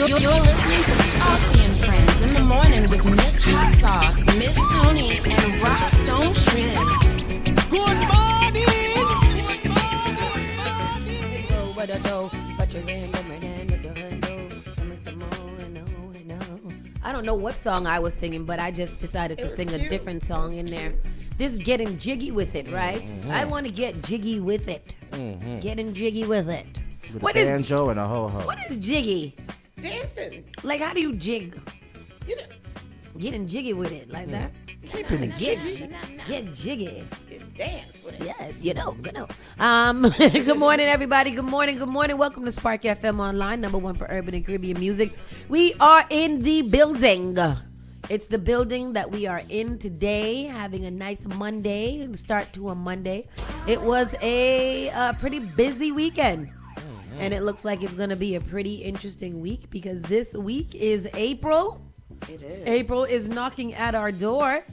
You're listening to Saucy and Friends in the morning with Miss Hot Sauce, Miss Tony, and Rockstone Triz. Good morning. I don't know what song I was singing, but I just decided to sing a different song in there. This is getting jiggy with it, right? Mm-hmm. I want to get jiggy with it. Mm-hmm. Getting jiggy with it. With a banjo and a ho-ho. What is jiggy? Dancing. Like, how do you jig? You know, Getting jiggy with it, like that? Keeping it jiggy. Get jiggy. dance with it. Yes, you know. Good morning, everybody. Good morning. Welcome to Spark FM Online, #1 for urban and Caribbean music. We are in the building. It's the building that we are in today, having a nice Monday, start to a Monday. It was a pretty busy weekend. And it looks like it's going to be a pretty interesting week because this week is April. It is. April is knocking at our door.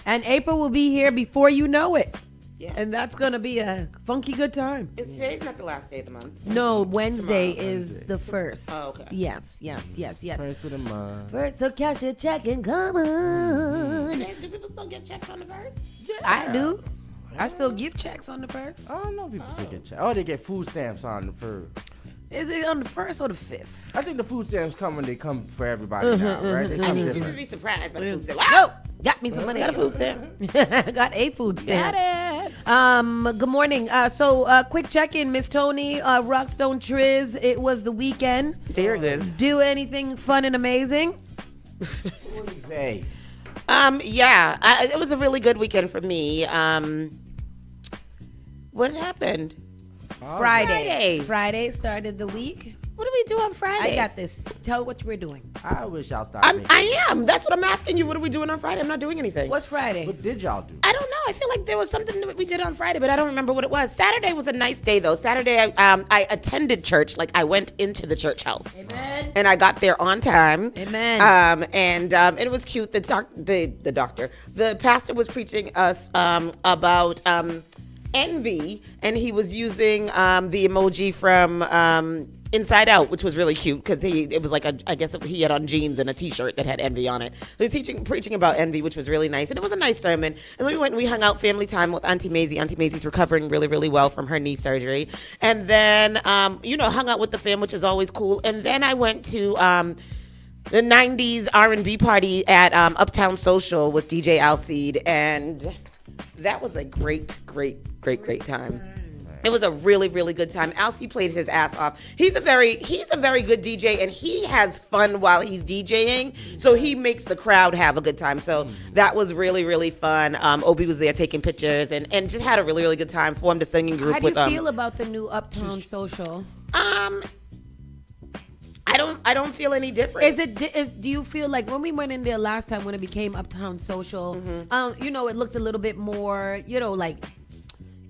And April will be here before you know it. Yeah. And that's going to be a funky good time. Today's not the last day of the month. No, Wednesday Tomorrow. is the first. Oh, okay. Yes. First of the month. First, so cash your check and come on. Do people still get checks on the first? I do. I still give checks on the first. I don't know if people still get checks. Oh, they get food stamps on the first. Is it on the first or the fifth? I think the food stamps come when they come for everybody now, right? They I come mean, you different. should be surprised by the food stamp. No, got me some money. Got a food stamp. Got a food stamp. Got it. Good morning. So quick check-in, Miss Tony, Rockstone Triz. It was the weekend. There it is. Do anything fun and amazing? Hey. It was a really good weekend for me. What happened? Friday started the week. What did we do on Friday? I got this. Tell what we're doing. I wish y'all started. I am. That's what I'm asking you. What are we doing on Friday? I'm not doing anything. What's Friday? What did y'all do? I don't know. I feel like there was something that we did on Friday, but I don't remember what it was. Saturday was a nice day, though. Saturday, I attended church. Like, I went into the church house. Amen. And I got there on time. Amen. And it was cute. The pastor was preaching us about envy, and he was using the emoji from Inside Out, which was really cute because it was like I guess he had on jeans and a t-shirt that had envy on it. He was preaching about envy, which was really nice, and it was a nice sermon. And then we hung out family time with Auntie Maisie. Auntie Maisie's recovering really, really well from her knee surgery, and then hung out with the fam, which is always cool. And then I went to the 90s R&B party at Uptown Social with DJ Alcide, and that was a great time. It was a really, really good time. Alcide played his ass off. He's a very good DJ, and he has fun while he's DJing. So he makes the crowd have a good time. So that was really, really fun. Obi was there taking pictures and just had a really, really good time. Formed a singing group. How do you feel about the new Uptown Social? I don't feel any different. Do you feel like when we went in there last time when it became Uptown Social, it looked a little bit more, like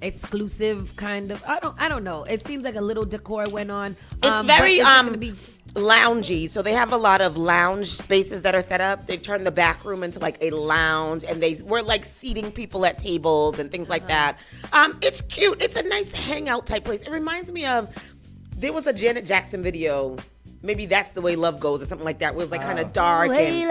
exclusive kind of. I don't know. It seems like a little decor went on. It's very loungy. So they have a lot of lounge spaces that are set up. They've turned the back room into like a lounge, and we're like seating people at tables and things like that. It's cute. It's a nice hangout type place. It reminds me of, there was a Janet Jackson video. Maybe That's the Way Love Goes or something like that. Where it was like kind of dark and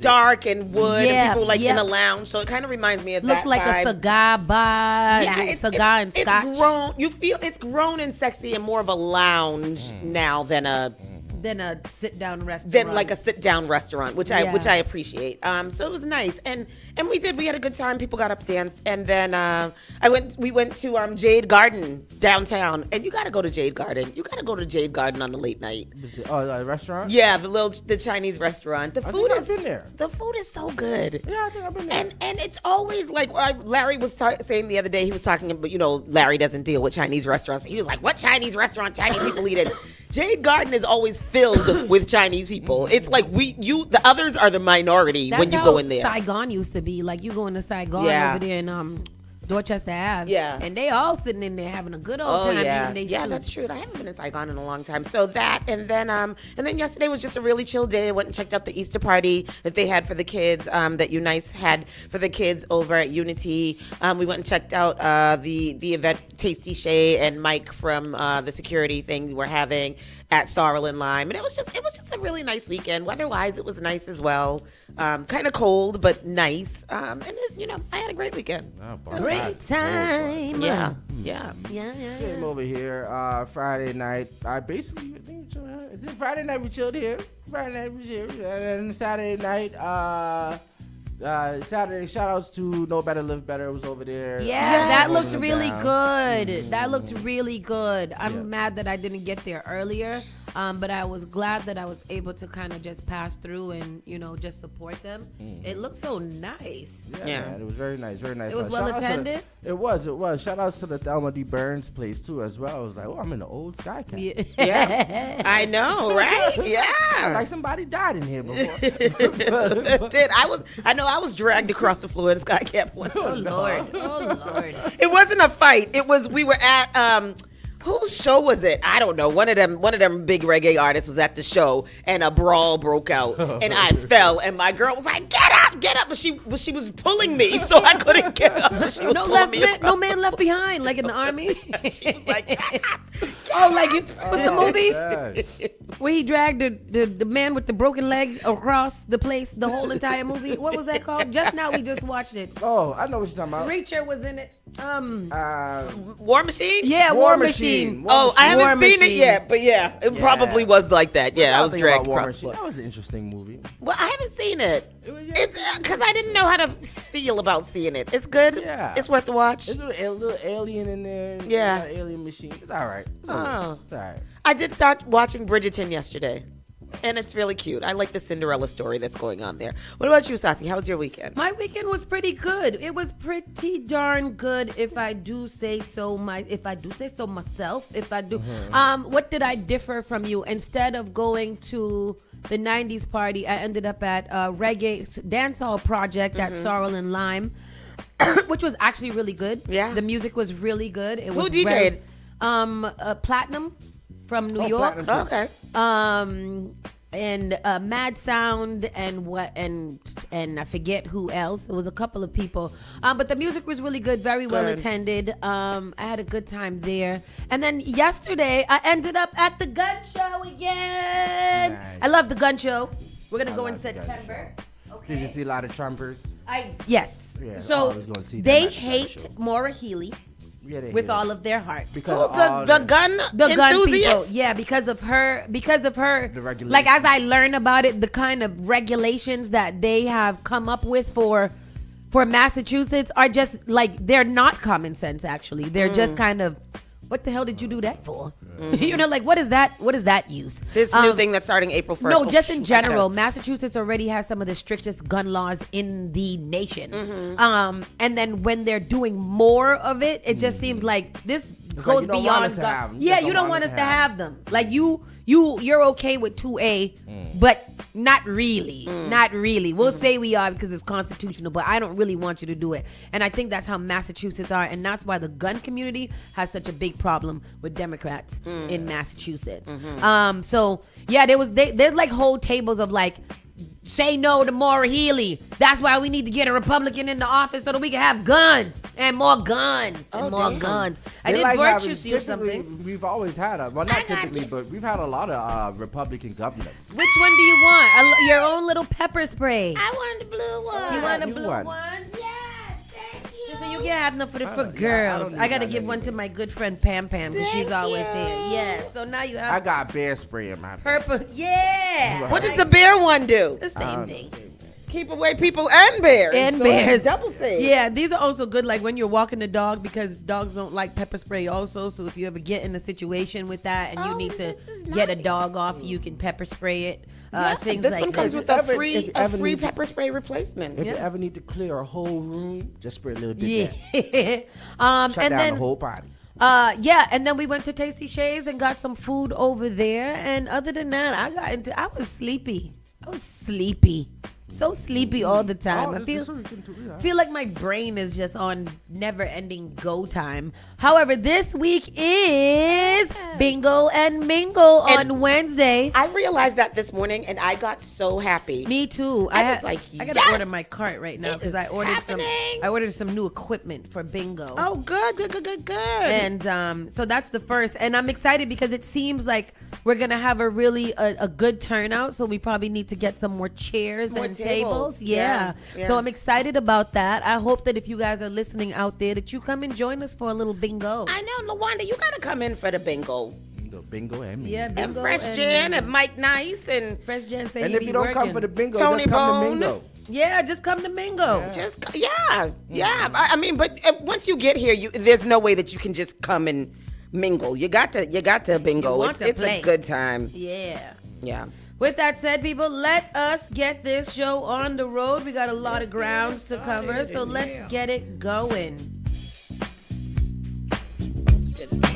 dark and wood and people like in a lounge. So it kind of reminds me of looks that like vibe. A cigar bar. Yeah, cigar and scotch. It's grown. You feel it's grown and sexy and more of a lounge now than a sit-down restaurant. Than like a sit-down restaurant, which I appreciate. So it was nice, and we had a good time. People got up, danced, and then we went to Jade Garden downtown, and you got to go to Jade Garden. You got to go to Jade Garden on the late night. A restaurant? Yeah, the Chinese restaurant. I've been there. The food is so good. Yeah, I think I've been there. And it's always like Larry was saying the other day. He was talking about, Larry doesn't deal with Chinese restaurants. But he was like, "What Chinese restaurant Chinese people eat in?" Jade Garden is always filled with Chinese people. It's like the others are the minority when you go in there. Saigon used to be. Like, you go into Saigon over there in Dorchester Ave. Yeah. And they all sitting in there having a good old time eating they yeah, soup. that's true. I haven't been in Saigon in a long time. So that, and then yesterday was just a really chill day. I went and checked out the Easter party that they had for the kids, that Unice had for the kids over at Unity. We went and checked out the event Tasty Shay and Mike from the security thing we're having at Sorrel and Lime, and it was just a really nice weekend. Weather-wise, it was nice as well. Kind of cold, but nice. And I had a great weekend. Great time. Yeah. Came over here Friday night. Friday night we chilled here. And then Saturday night, shout outs to Know Better, Live Better was over there. Yeah, that looked really good. That looked really good. I'm mad that I didn't get there earlier. But I was glad that I was able to kind of just pass through and, just support them. It looked so nice. Yeah. Man, it was very nice, very nice. It was well attended? It was. Shout outs to the Thelma D. Burns place, too, as well. I was like, I'm in the old Sky Cap. Yeah. I know, right? Yeah. Like somebody died in here before. I was dragged across the floor in Sky Cap once. Oh, Lord. It wasn't a fight. We were at, whose show was it? I don't know. One of them big reggae artists was at the show, and a brawl broke out, and I fell, and my girl was like, "Get up!" But she was pulling me, so I couldn't get up. No man left behind, like in the army. She was like, "Get up!" What's the movie where he dragged the man with the broken leg across the place? The whole entire movie. What was that called? Just now we just watched it. Oh, I know what you're talking about. Reacher was in it. War Machine. Yeah, War Machine. I haven't seen it yet, but yeah, it probably was like that. Yeah, I was dragged across the floor. That was an interesting movie. Well, I haven't seen it. It's because I didn't know how to feel about seeing it. It's good. Yeah, it's worth the watch. There's a little alien in there. Yeah, alien machine. It's all right. It's all right. I did start watching Bridgerton yesterday. And it's really cute. I like the Cinderella story that's going on there. What about you, Saucy? How was your weekend? My weekend was pretty good. It was pretty darn good, if I do say so myself. What did I differ from you? Instead of going to the 90s party, I ended up at a reggae dancehall project at Sorrel and Lime, which was actually really good. Yeah. The music was really good. Who DJ'd? Platinum from New York. Okay. And Mad Sound and I forget who else. It was a couple of people. But the music was really good, very well attended. I had a good time there. And then yesterday I ended up at the gun show again. Nice. I love the gun show. We're gonna go in September. Okay. Did you see a lot of Trumpers? Yes. Yeah, so they hate Maura Healey. Yeah, with all of their heart, because the gun enthusiasts. Yeah, because of her. The regulations. Like, as I learn about it, the kind of regulations that they have come up with for Massachusetts are just like, they're not common sense. Actually, they're just kind of, what the hell did you do that for? Like, what is that use? This new thing that's starting April 1st. No, just in general, Massachusetts already has some of the strictest gun laws in the nation. And then when they're doing more of it, it just seems like this goes beyond gun. Yeah, you don't want us to have them. Like, you're okay with 2A, but not really. Not really. We'll say we are because it's constitutional, but I don't really want you to do it. And I think that's how Massachusetts are, and that's why the gun community has such a big problem with Democrats in Massachusetts. So yeah, there's like whole tables of like, say no to Maura Healey. That's why we need to get a Republican in the office so that we can have guns and more guns and more guns. I did virtue see something. We've always had not typically, but we've had a lot of Republican governors. Which one do you want? Your own little pepper spray. I want the blue one. You want a blue one? So you can have enough for girls. I gotta give one to my good friend Pam because she's always there. Yeah. So now you have. I got bear spray in my purple. Yeah. What does the bear one do? The same thing. Keep away people and bears. Bears. Double safe. Yeah, these are also good, like when you're walking the dog, because dogs don't like pepper spray also. So if you ever get in a situation with that and you need to get a dog off, you can pepper spray it. Things this like one comes with a free pepper spray replacement. If you ever need to clear a whole room, just spray a little bit. Yeah. Shut down the whole party. And then we went to Tasty Shay's and got some food over there. And other than that, I was sleepy. so sleepy all the time. Oh, I this weekend too, yeah. feel like my brain is just on never-ending go time. However, this week is Bingo and Mingle And on Wednesday. I realized that this morning, and I got so happy. Me too. I was like, I gotta yes! order my cart right now It because is I ordered happening. I ordered some new equipment for Bingo. Oh, good. And so that's the first, and I'm excited because it seems like we're gonna have a really a good turnout. So we probably need to get some more chairs More and tables. tables. Yeah. Yeah. So I'm excited about that. I hope that if you guys are listening out there, that you come and join us for a little bingo. I know, Lawanda, you gotta come in for the bingo. The bingo and me. Yeah, And bingo Fresh Jan and Mike Nice and Fresh Jan say And he if be you don't come working. for the bingo, Tony just come Bone. to bingo. Yeah, just come to bingo. just yeah. I mean, but once you get here, there's no way that you can just come and mingle. You got to bingo. You want to It's play. a good time. Yeah. Yeah. With that said, people, let us get this show on the road. We got a lot of grounds to cover, so let's get it going.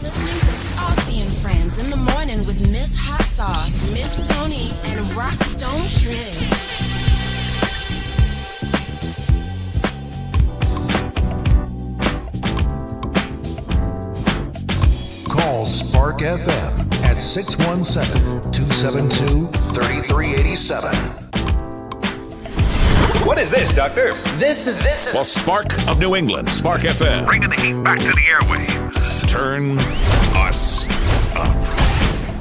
Listening to Saucy and Friends in the morning with Miss Hot Sauce, Miss Tony, and Rockstone Triz. Call Spark FM at 617-272-3387. What is this, Doctor? This is The Spark of New England, Spark FM. Bringing the heat back to the airwaves. Turn us up.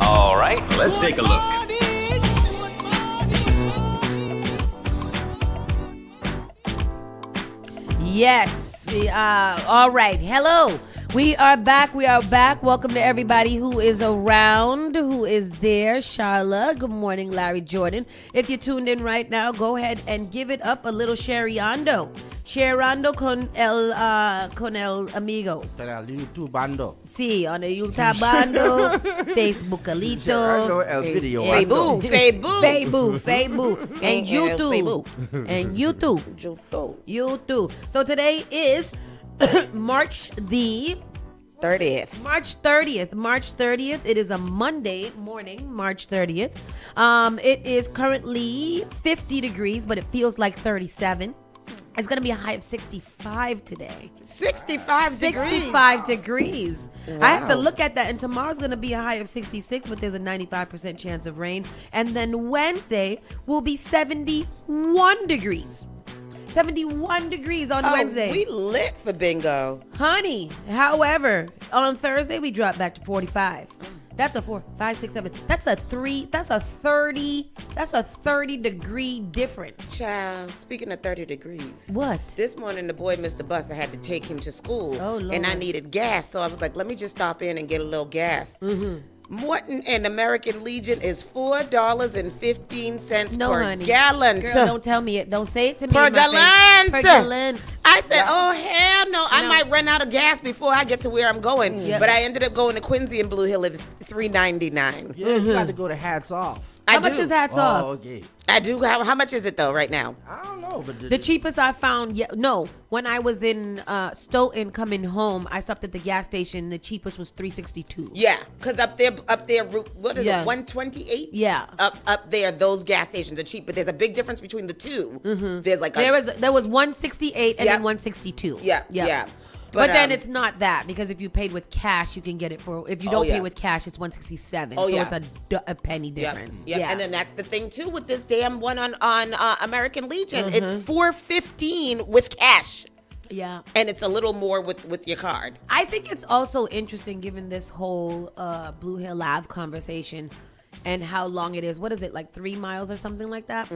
All right, let's take a look. Yes, we are. All right. Hello. We are back. Welcome to everybody who is around, who is there. Charla. Good morning, Larry Jordan. If you're tuned in right now, go ahead and give it up a little Sherryando. Sherryando con el amigos. Para el YouTube bando. Sí, on the YouTube bando, Facebook Gerardo alito. el video. Feibu. Facebook, and YouTube. And YouTube. YouTube. So today is March 30th. March 30th. It is a Monday morning, March 30th. It is currently 50 degrees, but it feels like 37. It's going to be a high of 65 today. 65 degrees. 65 degrees. I have to Wow. look at that. And tomorrow's going to be a high of 66, but there's a 95% chance of rain. And then Wednesday will be 71 degrees. 71 degrees on Wednesday. We lit for bingo. Honey, however, on Thursday we drop back to 45. That's a 4, 5, 6, 7. That's a 3. That's a 30 degree difference. Child, speaking of 30 degrees. What? This morning, the boy missed the bus. I had to take him to school. Oh, Lord. And I needed gas. So I was like, let me just stop in and get a little gas. Mm-hmm. Morton and American Legion is $4.15 No, per honey. gallon. Girl, don't tell me it. Don't say it to me. Per in my face. gallon. Per gallon. I said, oh, hell no. I No. might run out of gas before I get to where I'm going. Yep. But I ended up going to Quincy and Blue Hill. It was $3.99. Yeah, you got to go to hats off. How I much do. is hats Oh, off? okay. I do. How much is it, though, right now? I don't know, but The cheapest I found, when I was in Stoughton coming home, I stopped at the gas station. The cheapest was $3.62. Yeah, because up there, what is Yeah. it, 128? Yeah. Up there, those gas stations are cheap, but there's a big difference between the two. There's like There was 168 and Yep. then 162. Yeah, yeah. But then it's not that, because if you paid with cash, you can get it for. If you don't yeah. pay with cash, it's 167. Oh, so yeah. it's a penny difference. Yep. Yeah. And then that's the thing too with this damn one on American Legion. Mm-hmm. It's $4.15 with cash, yeah. and it's a little more with your card. I think it's also interesting, given this whole Blue Hill Ave conversation and how long it is. What is it, like 3 miles or something like that?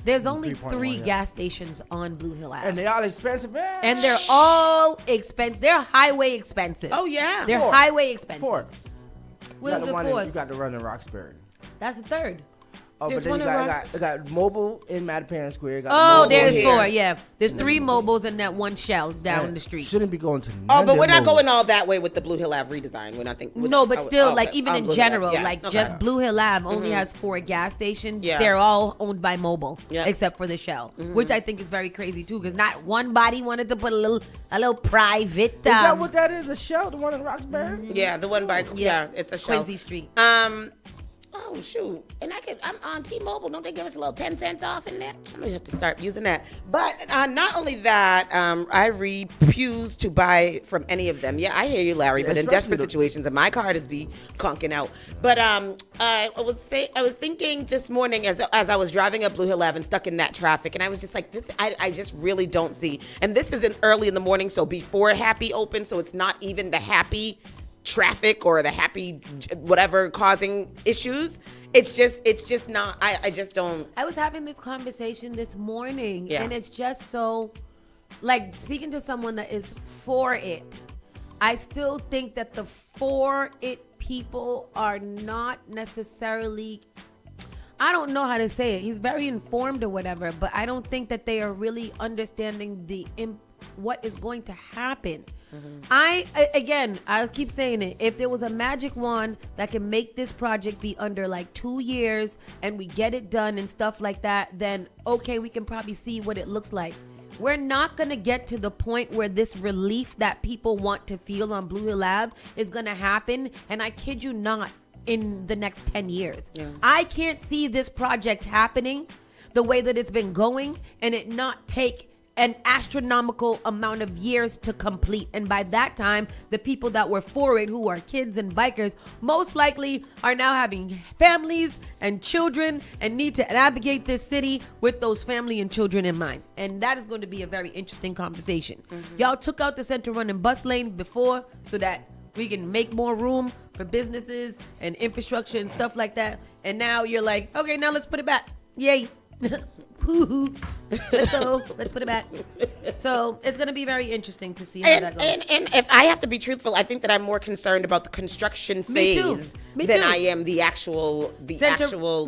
There's only 3.1, three yeah. gas stations on Blue Hill Ave. and they all expensive. And they're all expensive. They're highway expensive. Oh yeah. They're Four. highway expensive. 4. Where's the you fourth? got to run in Roxbury. That's the third. Oh, There's but then one you in got mobile in Mattapan Square. Got Oh, mobile there's here. 4. Yeah, there's 3 mobiles and that one shell down the street. Shouldn't be going to. Oh, none but of we're them not going mobiles. all that way with the Blue Hill Ave redesign. We're not thinking. No, but still, okay. like even in Blue Hill Ave, general, yeah, like okay. just Blue Hill Ave only has 4 gas stations. Yeah. They're all owned by Mobile, Yeah. except for the Shell, which I think is very crazy too, because not one body wanted to put a little private. Is that what that is? A Shell, the one in Roxbury? Yeah, the one by Yeah. it's a Shell. Quincy Street. oh shoot, and I'm on T-Mobile. Don't they give us a little 10 cents off in there? I'm gonna have to start using that. But not only that, I refuse to buy from any of them. Yeah, I hear you, Larry. But in desperate situations, and my card is be conking out. But I was thinking this morning as I was driving up Blue Hill Ave and stuck in that traffic, and I was just like, this. I just really don't see. And this isn't early in the morning, so before Happy open, so it's not even the Happy traffic or the Happy whatever causing issues. It's just not. I just don't. I was having this conversation this morning, Yeah. and it's just so, like, speaking to someone that is for it, I still think that the for it people are not necessarily, I don't know how to say it. He's very informed or whatever, but I don't think that they are really understanding what is going to happen. I'll keep saying it. If there was a magic wand that can make this project be under like 2 years and we get it done and stuff like that, then okay, we can probably see what it looks like. We're not going to get to the point where this relief that people want to feel on Blue Hill Ave is going to happen. And I kid you not, in the next 10 years. Yeah. I can't see this project happening the way that it's been going and it not take an astronomical amount of years to complete. And by that time, the people that were for it, who are kids and bikers, most likely are now having families and children and need to navigate this city with those family and children in mind. And that is going to be a very interesting conversation. Y'all took out the center running bus lane before so that we can make more room for businesses and infrastructure and stuff like that. And now you're like, okay, now let's put it back. Yay. Let's go. Let's put it back. So it's going to be very interesting to see how that goes. And if I have to be truthful, I think that I'm more concerned about the construction phase than I am the actual central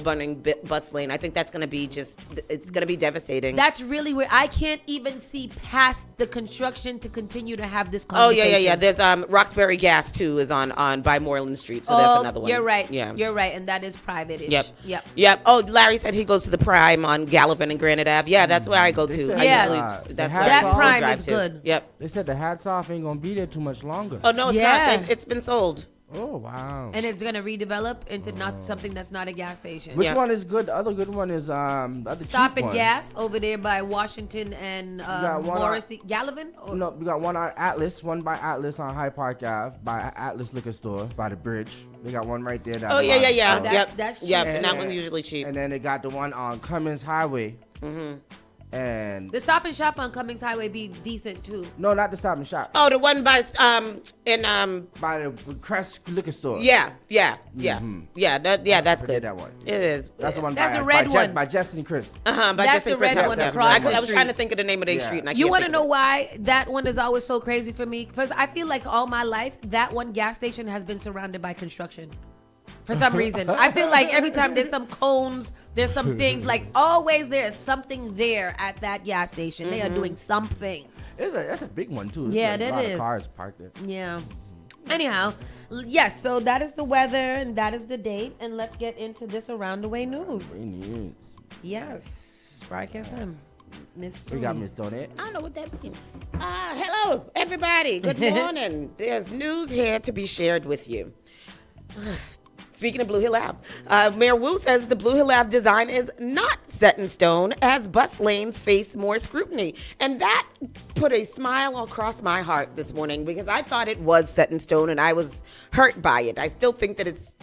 running bus lane. I think that's going to be it's going to be devastating. That's really where I can't even see past the construction to continue to have this conversation. Oh, yeah. There's Roxbury Gas, too, is on by Moreland Street, so that's another one. You're right. Yeah. You're right, and that is private-ish. Yep. Oh, Larry said he goes to the Prime on Gallivan and Granite Ave. Yeah, that's where I go to. That Prime is good. Yep. They said the hats off ain't gonna be there too much longer. Oh no, it's not. It's been sold. Oh wow! And it's gonna redevelop into not something that's not a gas station. Which one is good? The other good one is the other Stop cheap and one. Gas over there by Washington and Morrissey. Gallivan? No, we got one on Atlas, one by Atlas on High Park Ave, by Atlas Liquor Store, by the bridge. They got one right there. That's cheap. Yep, and that one's usually cheap. And then they got the one on Cummins Highway. And the Stop and Shop on Cummings Highway be decent too. No, not the Stop and Shop. Oh, the one by by the Crest Liquor Store. Yeah, that's good. That one. It is. That's the one. That's the red one by Jesse and Chris. By that's Jesse and Chris. the red one across the I was street. trying to think of the name of their street, and I can't. You want to know why that one is always so crazy for me? Because I feel like all my life that one gas station has been surrounded by construction. For some reason, I feel like every time there's some cones, there's some things, like always there is something there at that gas station. They are doing something. That's a big one too. Yeah, There's that a lot is. of cars parked there. Yeah. Anyhow, yes. So that is the weather and that is the date, and let's get into this around the way news. Yes, Spark FM. Miss We got Miss Donette. I don't know what that means. Hello, everybody. Good morning. There's news here to be shared with you. Speaking of Blue Hill Ave, Mayor Wu says the Blue Hill Ave design is not set in stone as bus lanes face more scrutiny. And that put a smile across my heart this morning because I thought it was set in stone and I was hurt by it. I still think that it's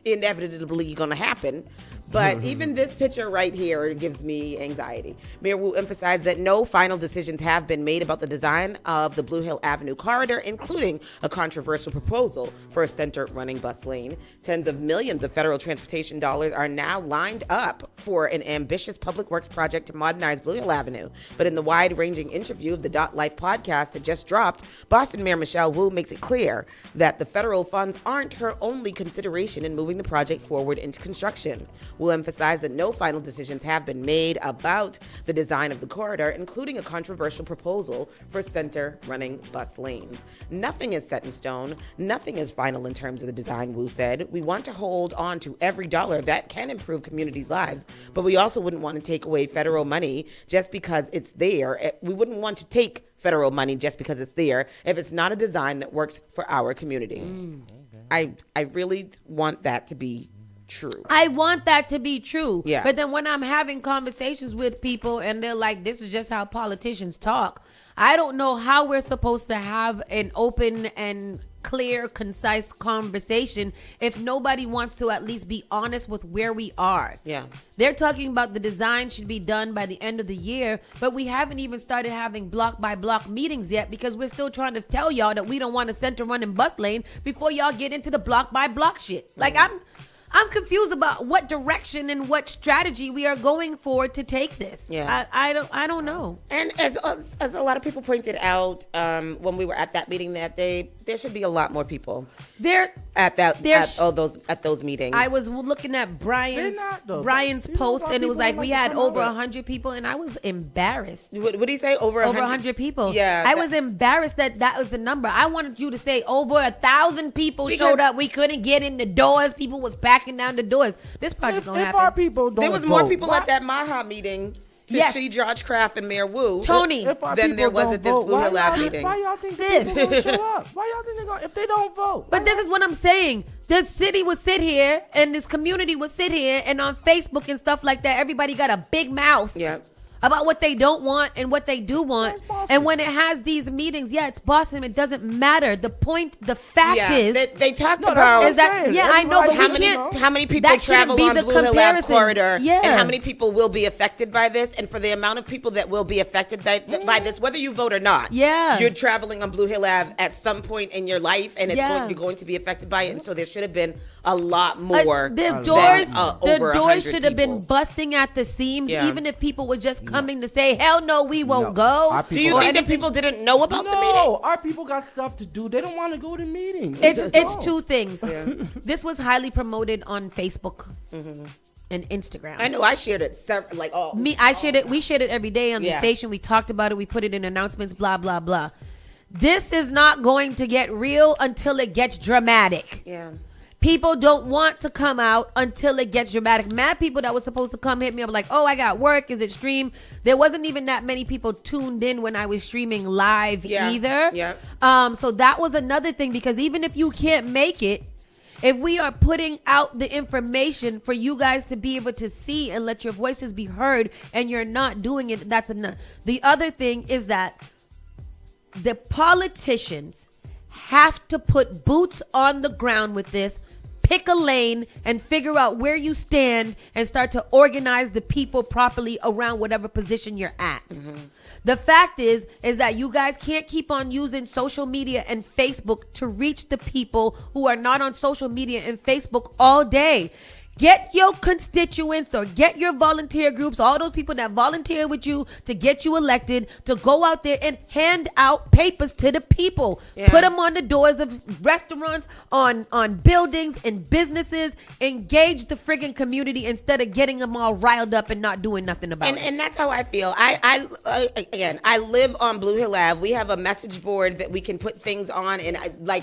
inevitably going to happen. But even this picture right here gives me anxiety. Mayor Wu emphasized that no final decisions have been made about the design of the Blue Hill Avenue corridor, including a controversial proposal for a center-running bus lane. Tens of millions of federal transportation dollars are now lined up for an ambitious public works project to modernize Blue Hill Avenue. But in the wide-ranging interview of the Dot Life podcast that just dropped, Boston Mayor Michelle Wu makes it clear that the federal funds aren't her only consideration in moving the project forward into construction. Will emphasize that no final decisions have been made about the design of the corridor, including a controversial proposal for center-running bus lanes. Nothing is set in stone. Nothing is final in terms of the design, Wu said. We want to hold on to every dollar that can improve communities' lives, but we also wouldn't want to take away federal money just because it's there. We wouldn't want to take federal money just because it's there if it's not a design that works for our community. I really want that to be true. I want that to be true. Yeah. But then when I'm having conversations with people and they're like, this is just how politicians talk, I don't know how we're supposed to have an open and clear, concise conversation if nobody wants to at least be honest with where we are. Yeah. They're talking about the design should be done by the end of the year, but we haven't even started having block by block meetings yet because we're still trying to tell y'all that we don't want a center run and bus lane before y'all get into the block by block shit. Like I'm confused about what direction and what strategy we are going for to take this. Yeah. I don't know. And as a lot of people pointed out when we were at that meeting that day, there should be a lot more people at those meetings. I was looking at Brian's You know post, about and it was people like that we like to had come over out. 100 people, and I was embarrassed. What did he say? Over Over 100 people. Yeah. I was embarrassed that was the number. I wanted you to say over 1,000 people Because- showed up. We couldn't get in the doors. People was backing down the doors. This project don't If happen. our people don't There was more vote, people why- at that Maha meeting to Yes. see George Kraft and Mayor Wu. Tony, If our Then people there was don't at this vote, Blue why Hill Ave y'all- meeting. Why y'all think Sis. people gonna show up? Why y'all think they're gonna, if they don't vote? but this is what I'm saying. The city would sit here and this community would sit here and on Facebook and stuff like that, everybody got a big mouth Yeah. about what they don't want and what they do want. That's Boston. And when it has these meetings, yeah, it's Boston. It doesn't matter. The fact Yeah. is, They talked No, that's about what is that, saying. yeah, I know, but Everybody we has to can't. know. how many people that shouldn't travel be on the Blue Hill Ave comparison. corridor Yeah. and how many people will be affected by this, and for the amount of people that will be affected by this, whether you vote or not. Yeah. You're traveling on Blue Hill Ave at some point in your life, and Yeah. you're going to be affected by it, and so there should have been a lot more. The than, doors, over the 100 doors should have been people. busting at the seams, Yeah. even if people were just coming to say, "Hell no, we won't No. go." Our Do you or think that anything. people didn't know about the meeting? No, our people got stuff to do. They don't want to go to meetings. They It's just it's don't. two things. This was highly promoted on Facebook and Instagram. I know I shared it I shared it. We shared it every day on the Yeah. station. We talked about it. We put it in announcements. Blah blah blah. This is not going to get real until it gets dramatic. Yeah. People don't want to come out until it gets dramatic. Mad people that was supposed to come hit me up like, oh, I got work. Is it stream? There wasn't even that many people tuned in when I was streaming live Yeah. either. Yeah. So that was another thing, because even if you can't make it, if we are putting out the information for you guys to be able to see and let your voices be heard, and you're not doing it, that's enough. The other thing is that the politicians have to put boots on the ground with this, pick a lane and figure out where you stand and start to organize the people properly around whatever position you're at. The fact is that you guys can't keep on using social media and Facebook to reach the people who are not on social media and Facebook all day. Get your constituents or get your volunteer groups, all those people that volunteer with you to get you elected, to go out there and hand out papers to the people. Yeah. Put them on the doors of restaurants, on buildings and businesses. Engage the friggin' community instead of getting them all riled up and not doing nothing about it. And that's how I feel. I live on Blue Hill Ave. We have a message board that we can put things on, and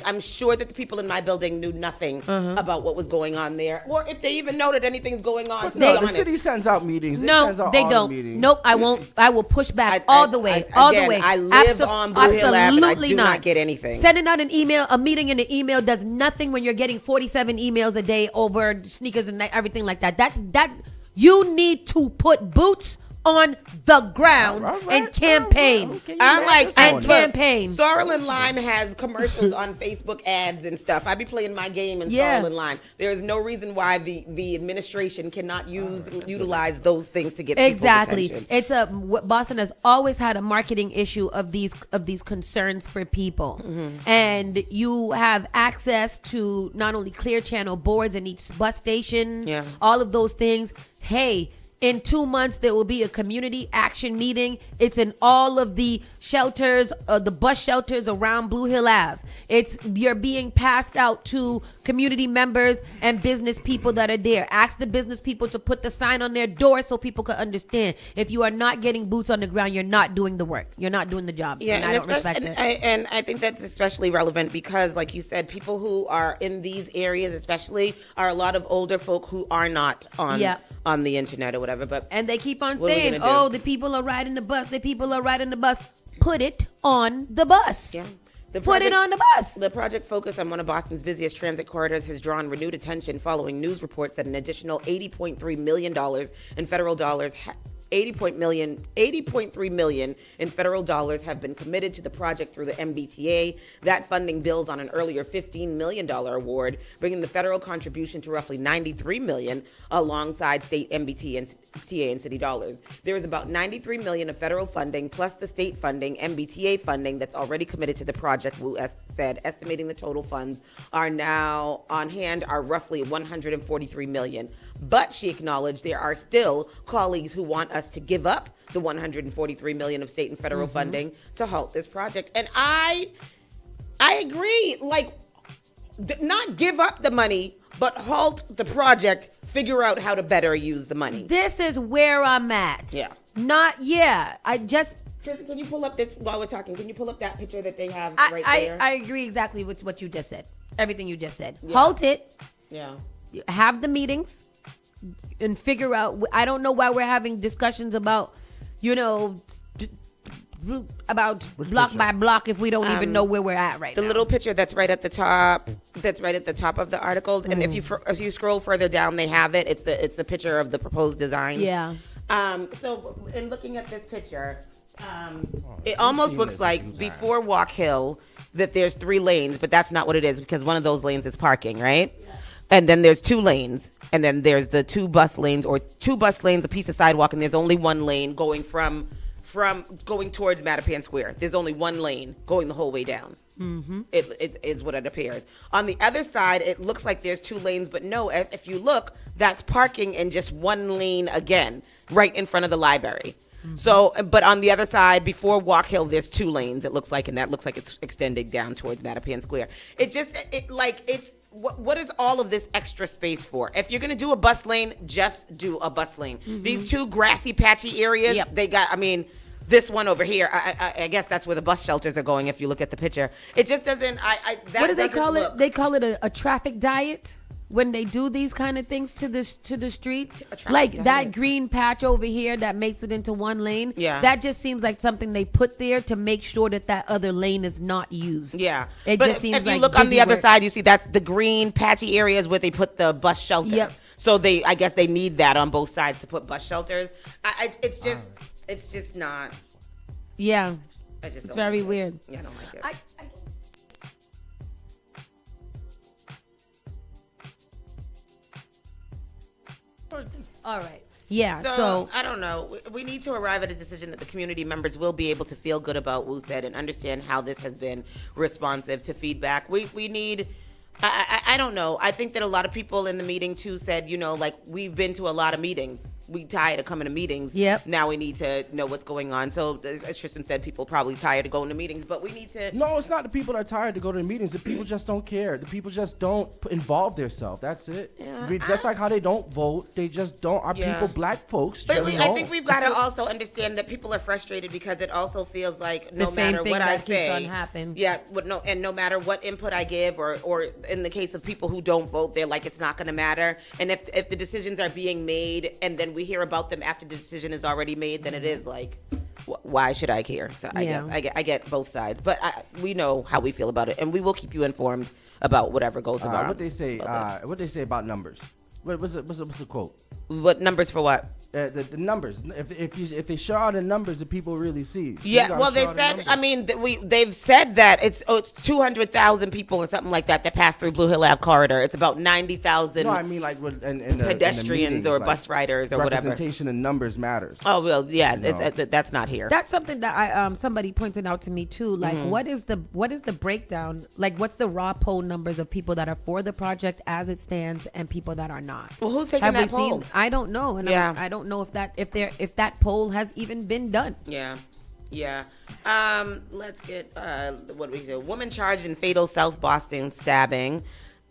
I'm sure that the people in my building knew nothing about what was going on there, or if they even know that anything's going on. But to no, be the honest. city sends out meetings. No, sends out they all the don't. meetings. Nope, I won't. I will push back I- all I- the way. I- all again, the way. I live on Blue Hill Ave, and I Absolutely do not get anything. Sending out an email, a meeting in an email does nothing when you're getting 47 emails a day over sneakers and everything like that. That you need to put boots on the ground All right, and campaign. all right. Okay, you I'm mad like, this and morning. campaign. Sorrel and Lime has commercials on Facebook ads and stuff. I be playing my game in Yeah. Sorrel and Lime. There is no reason why the administration cannot utilize those things to get Exactly. people's attention. It's Boston has always had a marketing issue of these concerns for people. And you have access to not only Clear Channel boards in each bus station, Yeah. all of those things. Hey, in 2 months, there will be a community action meeting. It's in all of the shelters, the bus shelters around Blue Hill Ave. You're being passed out to community members and business people that are there. Ask the business people to put the sign on their door so people can understand. If you are not getting boots on the ground, you're not doing the work. You're not doing the job. Yeah, and I don't respect it. and I think that's especially relevant because, like you said, people who are in these areas, especially, are a lot of older folk who are not on the internet or whatever. But And they keep on What are we saying, gonna do? oh, the people are riding the bus. The people are riding the bus. Put it on the bus. yeah, Put it on the bus. The project focus on one of Boston's busiest transit corridors has drawn renewed attention following news reports that an additional $80.3 million in federal dollars 80.3 million in federal dollars have been committed to the project through the MBTA. That funding builds on an earlier $15 million award, bringing the federal contribution to roughly $93 million alongside state MBTA and city dollars. There is about $93 million of federal funding plus the state funding, MBTA funding that's already committed to the project. Wu said, estimating the total funds are now on hand are roughly $143 million. But she acknowledged there are still colleagues who want us to give up the $143 million of state and federal funding to halt this project. And I agree. Like, not give up the money, but halt the project. Figure out how to better use the money. This is where I'm at. Yeah. I just. Tristan, can you pull up this while we're talking? Can you pull up that picture that they have right there? I agree exactly with what you just said. Everything you just said. Yeah. Halt it. Yeah. Have the meetings and figure out. I don't know why we're having discussions about, about block by block if we don't even know where we're at right now. The little picture that's right at the top. That's right at the top of the article. And if you scroll further down, they have it. It's the picture of the proposed design. Yeah. So in looking at this picture, it almost looks like before Walk Hill that there's 3 lanes, but that's not what it is because one of those lanes is parking, right? Yeah. And then there's 2 lanes, and then there's the 2 bus lanes, or 2 bus lanes, a piece of sidewalk, and there's only 1 lane going from going towards Mattapan Square. There's only 1 lane going the whole way down. Mm-hmm. It is what it appears. On the other side, it looks like there's 2 lanes, but no, if you look, that's parking in just 1 lane again, right in front of the library. Mm-hmm. So, but on the other side, before Walk Hill, there's 2 lanes, it looks like, and that looks like it's extending down towards Mattapan Square. What is all of this extra space for? If you're going to do a bus lane, just do a bus lane. Mm-hmm. These 2 grassy, patchy areas, they got, this one over here, I guess that's where the bus shelters are going if you look at the picture. It just doesn't, what do they call it? They call it a traffic diet when they do these kind of things to the streets. Like diet. That green patch over here that makes it into 1 lane. Yeah. That just seems like something they put there to make sure that other lane is not used. Yeah. It just seems like if you look on the other side, you see that's the green patchy areas where they put the bus shelter. Yep. So I guess they need that on both sides to put bus shelters. It's just not. Yeah. It's very weird. Yeah, I don't like it. All right. Yeah. So I don't know. We need to arrive at a decision that the community members will be able to feel good about, Wu said, and understand how this has been responsive to feedback. We need. I don't know. I think that a lot of people in the meeting too said, we've been to a lot of meetings. We tired of coming to meetings. Yep. Now we need to know what's going on. So as Tristan said, people probably tired of going to meetings, but we need to. No, it's not the people that are tired to go to the meetings. The people just don't care. The people just don't involve themselves. That's it. Yeah, just like how they don't vote, they just don't. Our people, black folks, but I think we've got to also understand that people are frustrated because it also feels like no matter what I say, no matter what input I give, or in the case of people who don't vote, they're like it's not going to matter. And if the decisions are being made and then we hear about them after the decision is already made, then it is like, why should I care? So I guess I get both sides, but we know how we feel about it, and we will keep you informed about whatever goes around. What they say? What they say about numbers? What's the quote? What numbers for what? The numbers. If they show out the numbers that people really see. Yeah, well, they said. They've said that it's 200,000 people or something like that pass through Blue Hill Ave corridor. It's about 90,000. No, I mean like pedestrians or bus riders or whatever. Representation in numbers matters. Oh well, yeah, that's not here. That's something that somebody pointed out to me too. Like, what is the breakdown? Like, what's the raw poll numbers of people that are for the project as it stands and people that are not? Well, who's taking that poll? I don't know, and I don't know if that poll has even been done. Yeah. Let's get what do we do? Woman charged in fatal South Boston stabbing.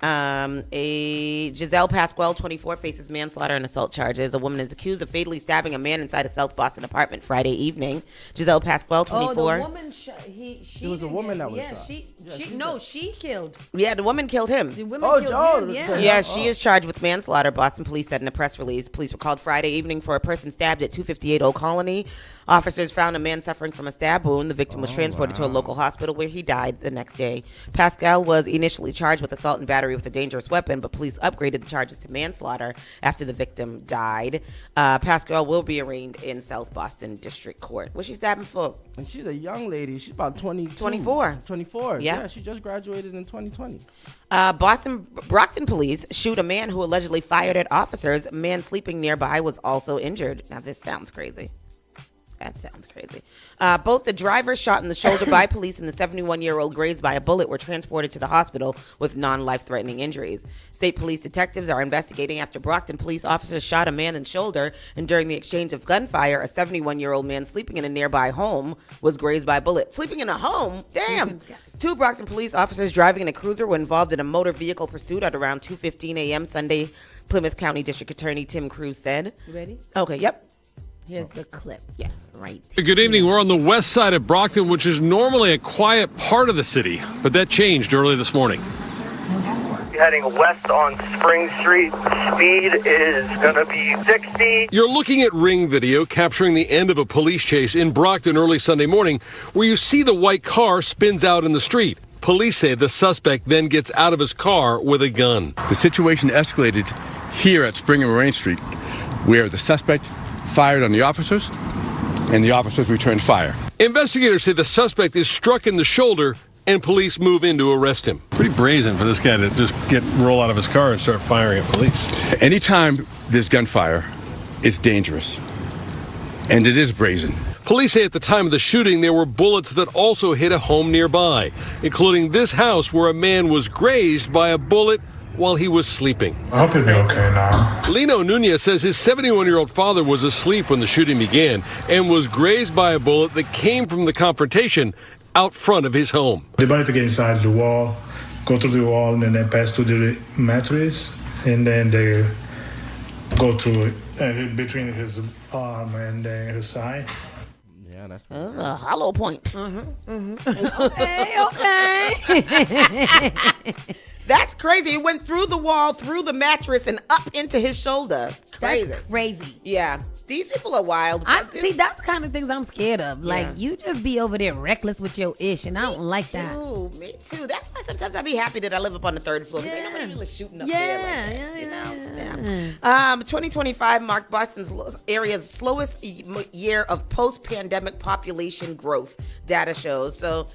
A Giselle Pasquale, 24, faces manslaughter and assault charges. A woman is accused of fatally stabbing a man inside a South Boston apartment Friday evening. Giselle Pasquale, 24. Oh, the woman There was a woman that was yeah, shot. she killed. Yeah, the woman killed him. The woman killed him, yeah. Yeah, she is charged with manslaughter, Boston police said in a press release. Police were called Friday evening for a person stabbed at 258 Old Colony. Officers found a man suffering from a stab wound. The victim was transported to a local hospital where he died the next day. Pascal was initially charged with assault and battery with a dangerous weapon, but police upgraded the charges to manslaughter after the victim died. Pascal will be arraigned in South Boston District Court. What's she stabbing for? And she's a young lady. She's about 24. 24. Yeah. She just graduated in 2020. Brockton police shoot a man who allegedly fired at officers. A man sleeping nearby was also injured. Now, this sounds crazy. That sounds crazy. Both the driver shot in the shoulder by police and the 71-year-old grazed by a bullet were transported to the hospital with non-life-threatening injuries. State police detectives are investigating after Brockton police officers shot a man in the shoulder, and during the exchange of gunfire, a 71-year-old man sleeping in a nearby home was grazed by a bullet. Sleeping in a home? Damn! Two Brockton police officers driving in a cruiser were involved in a motor vehicle pursuit at around 2:15 a.m. Sunday, Plymouth County District Attorney Tim Cruz said. You ready? Okay, yep. Here's the clip. Yeah, right. Good evening. We're on the west side of Brockton, which is normally a quiet part of the city, but that changed early this morning. Heading west on Spring Street. Speed is going to be 60. You're looking at Ring video capturing the end of a police chase in Brockton early Sunday morning, where you see the white car spins out in the street. Police say the suspect then gets out of his car with a gun. The situation escalated here at Spring and Moraine Street, where the suspect fired on the officers, and the officers returned fire. Investigators say the suspect is struck in the shoulder, and police move in to arrest him. Pretty brazen for this guy to just roll out of his car and start firing at police. Anytime there's gunfire, it's dangerous, and it is brazen. Police say at the time of the shooting, there were bullets that also hit a home nearby, including this house where a man was grazed by a bullet while he was sleeping. I hope he'll be okay now. Lino Nunez says his 71-year-old father was asleep when the shooting began and was grazed by a bullet that came from the confrontation out front of his home. They about to get inside the wall, go through the wall, and then pass through the mattress, and then they go through it between his arm and his side. Yeah, that's a hollow point. Okay. That's crazy. It went through the wall, through the mattress, and up into his shoulder. Crazy. That's crazy. Yeah. These people are wild. See, that's the kind of things I'm scared of. Like, you just be over there reckless with your ish, and I don't like that. Me too. That's why sometimes I be happy that I live up on the third floor. Because ain't nobody really shooting up there like that, 2025 marked Boston's area's slowest year of post-pandemic population growth, data shows. So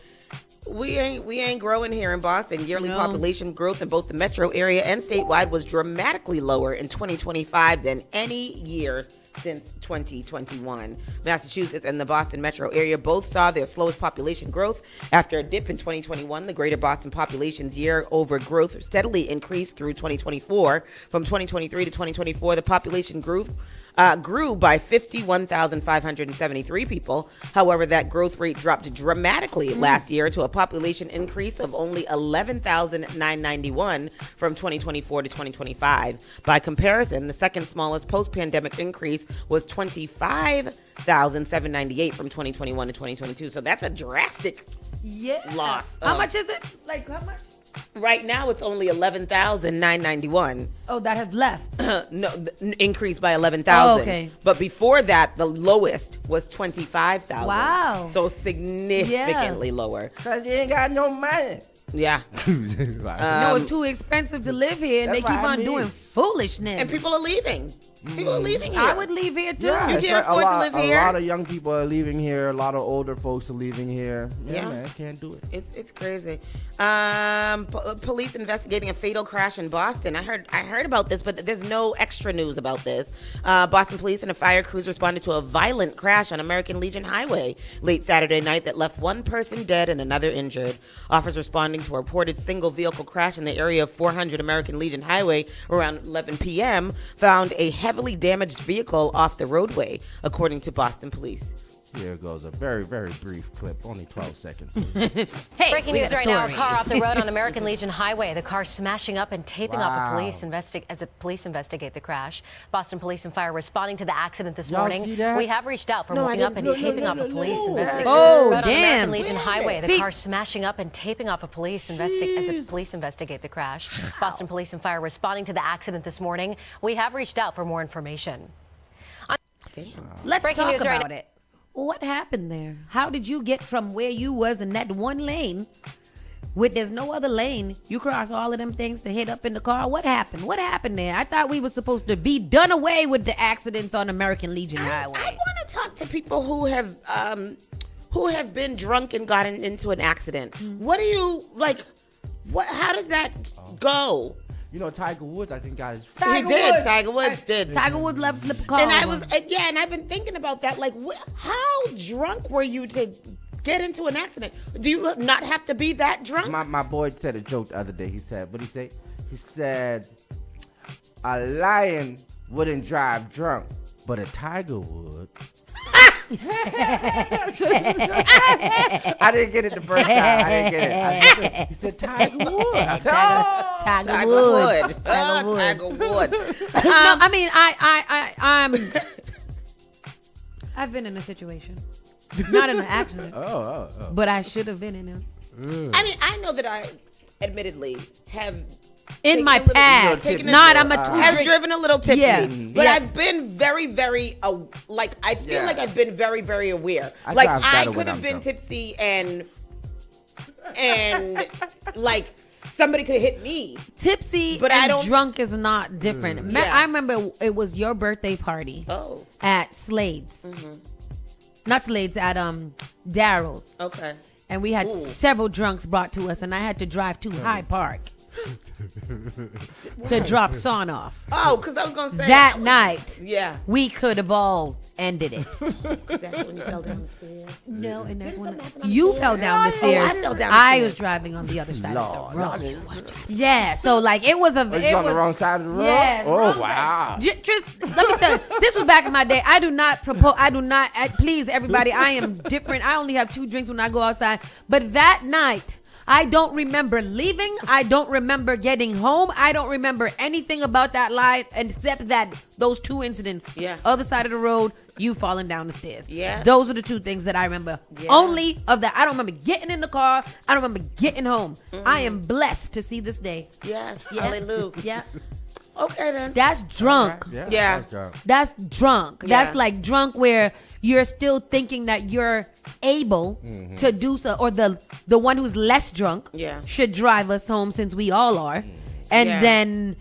we ain't growing here in Boston. Yearly population growth in both the metro area and statewide was dramatically lower in 2025 than any year since 2021. Massachusetts and the Boston metro area both saw their slowest population growth. After a dip in 2021, the greater Boston population's year-over growth steadily increased through 2024. From 2023 to 2024, the population grew by 51,573 people. However, that growth rate dropped dramatically last year to a population increase of only 11,991 from 2024 to 2025. By comparison, the second smallest post-pandemic increase was 25,798 from 2021 to 2022. So that's a drastic loss. How much is it? Like, how much? Right now, it's only 11,991. Oh, that have left. No, increased by 11,000. Oh, okay. But before that, the lowest was 25,000. Wow. So significantly lower. Because you ain't got no money. Yeah. It's too expensive to live here, and they keep on doing foolishness. And people are leaving. People are leaving here. I would leave here too. Yeah, you can't afford to live here. A lot of young people are leaving here. A lot of older folks are leaving here. Yeah, man, can't do it. It's crazy. Police investigating a fatal crash in Boston. I heard about this, but there's no extra news about this. Boston police and a fire crews responded to a violent crash on American Legion Highway late Saturday night that left one person dead and another injured. Officers responding to a reported single vehicle crash in the area of 400 American Legion Highway around 11 p.m. found a heavily damaged vehicle off the roadway, according to Boston police. Here goes a very, very brief clip, only 12 seconds. Hey, Breaking we news got right now. A story. car off the road on American Legion Highway. The car smashing up and taping off a Wow. police as a police investigate the crash. Boston Police and Fire responding to the accident this Y'all morning. see that? We have reached out for No, I moving up didn't. and taping off a police investigation. Oh, On damn. American Legion Highway. The See- car smashing up and taping off a police as a police investigate the crash. Boston Police and Fire responding to the accident this morning. We have reached out for more information. Let's Breaking talk news right about it. What happened there? How did you get from where you was in that one lane, with there's no other lane, you cross all of them things to hit up in the car? What happened? What happened there? I thought we were supposed to be done away with the accidents on American Legion Highway. I want to talk to people who have been drunk and gotten into an accident. What do you like? What? How does that go? You know, Tiger Woods, I think, got his. Tiger Woods did. Tiger Woods left flip a car. And I over. was, and I've been thinking about that. Like, how drunk were you to get into an accident? Do you not have to be that drunk? My boy said a joke the other day. He said, what did he say? He said, a lion wouldn't drive drunk, but a tiger would. I didn't get it the first time. I didn't get it. He said Tiger Wood. I said, oh, Tiger Wood. Tiger Wood. No, I mean, I'm. I've been in a situation, not in an accident, but I should have been in it. I mean, I know that I, admittedly, have In my taken a little- past, taken a- not I'm a have driven a little tipsy, Yeah. but Yeah. I've been very, very I feel like I've been very, very aware. I Like drive I better could when have I'm been drunk. tipsy and like somebody could have hit me. Tipsy, But and I don't- drunk is not different. Yeah. I remember it was your birthday party Oh, at Slade's, not Slade's, at Daryl's, okay. and we had Ooh. several drunks brought to us, and I had to drive to Hyde Park to drop Son off. Oh, because I was gonna say That night, Yeah, we could have all ended it. that's when you fell down the stairs. No, and that's when something happen on the you stairs? fell down the stairs. I fell down the I stairs. was driving on the other side of the Lord, road. Yeah, so like it was a. Oh, it you on was, the wrong side of the road? Yes, Oh, wrong wow. Tris, let me tell you, this was back in my day. I do not propose. I do not. Please, everybody, I am different. I only have 2 drinks when I go outside. But that night, I don't remember leaving. I don't remember getting home. I don't remember anything about that night except that those 2 incidents. Yeah. Other side of the road, you falling down the stairs. Yeah. Those are the 2 things that I remember. Yeah. Only of that. I don't remember getting in the car. I don't remember getting home. I am blessed to see this day. Yes, Yeah. hallelujah. Yeah. Okay then. That's drunk. Yeah. that's drunk. That's drunk. Yeah. That's like drunk where you're still thinking that you're able to do so, or the one who's less drunk Yeah. should drive us home since we all are, and Yeah. then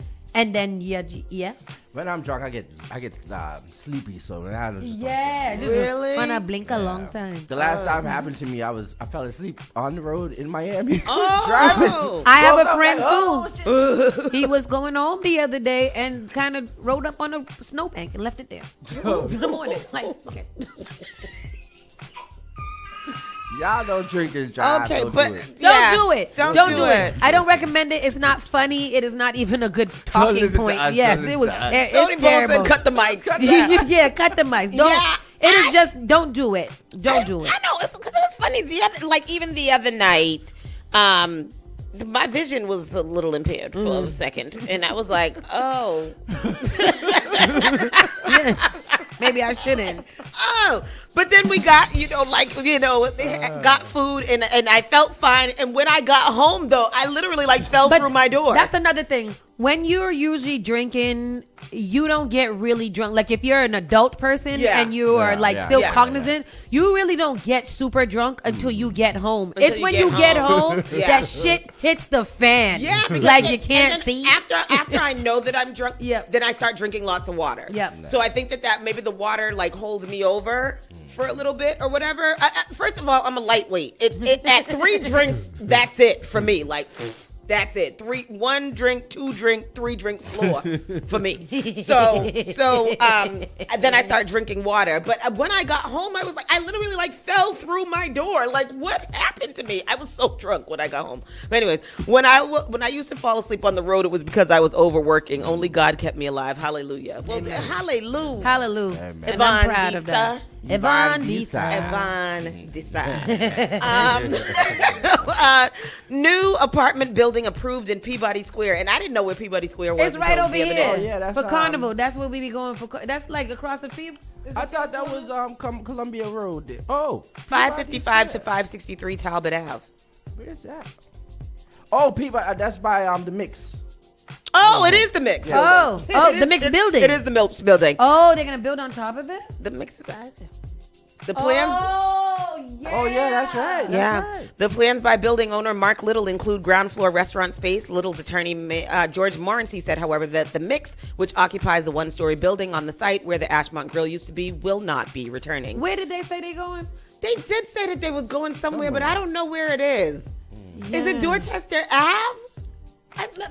yeah. When I'm drunk, I get sleepy, so then I just Yeah, just Really? wanna blink a long time. The last time it happened to me, I fell asleep on the road in Miami. Oh, I have Woke a up friend like, too. He was going home the other day and kind of rode up on a snowbank and left it there to the morning. Like, okay. Y'all don't drink and drive. Okay, don't but do it. yeah, Don't do it. Don't do it. I don't recommend it. It's not funny. It is not even a good talking listen to point. us. Yes, Don't it listen was to us. it's Tony Ball terrible. said, "Cut the mic." Yeah, cut the mics. Don't. Yeah, It is just don't do it. Don't do it. I know, because it was funny. Even the other night, my vision was a little impaired for a second, and I was like, "Oh, Yeah. Maybe I shouldn't. oh." But then we got, got food, and I felt fine. And when I got home, though, I literally fell through my door. That's another thing. When you're usually drinking, you don't get really drunk. Like if you're an adult person Yeah. and you are still Yeah. cognizant, you really don't get super drunk until you get home. Until It's you when get you get home. home Yeah. that shit hits the fan. Yeah, because like you and can't then see. After I know that I'm drunk, Yep. then I start drinking lots of water. Yep. So I think that maybe the water holds me over for a little bit or whatever. First of all, I'm a lightweight. It's at 3 drinks, that's it for me. That's it. 1 drink, 2 drink, 3 drink floor for me. So then I start drinking water. But when I got home, I was I literally fell through my door. What happened to me? I was so drunk when I got home. But anyways, when I used to fall asleep on the road, it was because I was overworking. Only God kept me alive. Hallelujah. Well, hallelujah. Hallelujah. Amen. And I'm Yvonne, proud of that. Disa. Yvonne Desai. Yvonne Desai. New apartment building approved in Peabody Square, and I didn't know where Peabody Square was. It's right over here. Oh, yeah, that's, for Carnival. That's where we be going for. That's like across the field. I thought that was Columbia Road there. Oh. 555 to 563 Talbot Ave. Where's that? Oh, Peabody. That's by the Mix. Oh, it is the Mix. Oh, the Mix building. It is the Mix building. Oh, they're gonna build on top of it. The Mix is out there. The plans. Oh, yeah. Oh, yeah, that's right. That's right. The plans by building owner Mark Little include ground floor restaurant space. Little's attorney, George Morency, said, however, that the Mix, which occupies the one-story building on the site where the Ashmont Grill used to be, will not be returning. Where did they say they going? They did say that they was going somewhere, but I don't know where it is. Yeah. Is it Dorchester Ave?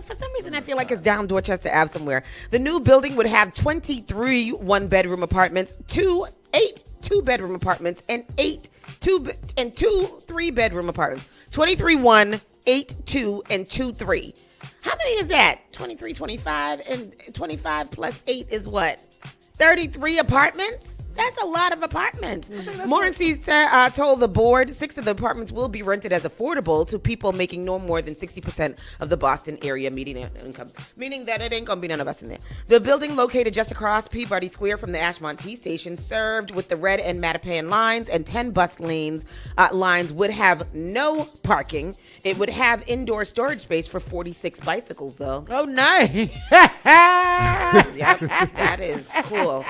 For some reason, I feel like it's down Dorchester Ave somewhere. The new building would have 23 one-bedroom apartments, 8 two-bedroom apartments, and 2 3-bedroom apartments. 23 1, 8 2, and 2 3. How many is that? 23, 25, and 25 plus 8 is what? 33 apartments? That's a lot of apartments. Morency told the board 6 of the apartments will be rented as affordable to people making no more than 60% of the Boston area median income, meaning that it ain't gonna be none of us in there. The building, located just across Peabody Square from the Ashmont T station, served with the Red and Mattapan lines and 10 bus lines, would have no parking. It would have indoor storage space for 46 bicycles, though. Oh, nice. Yep, that is cool.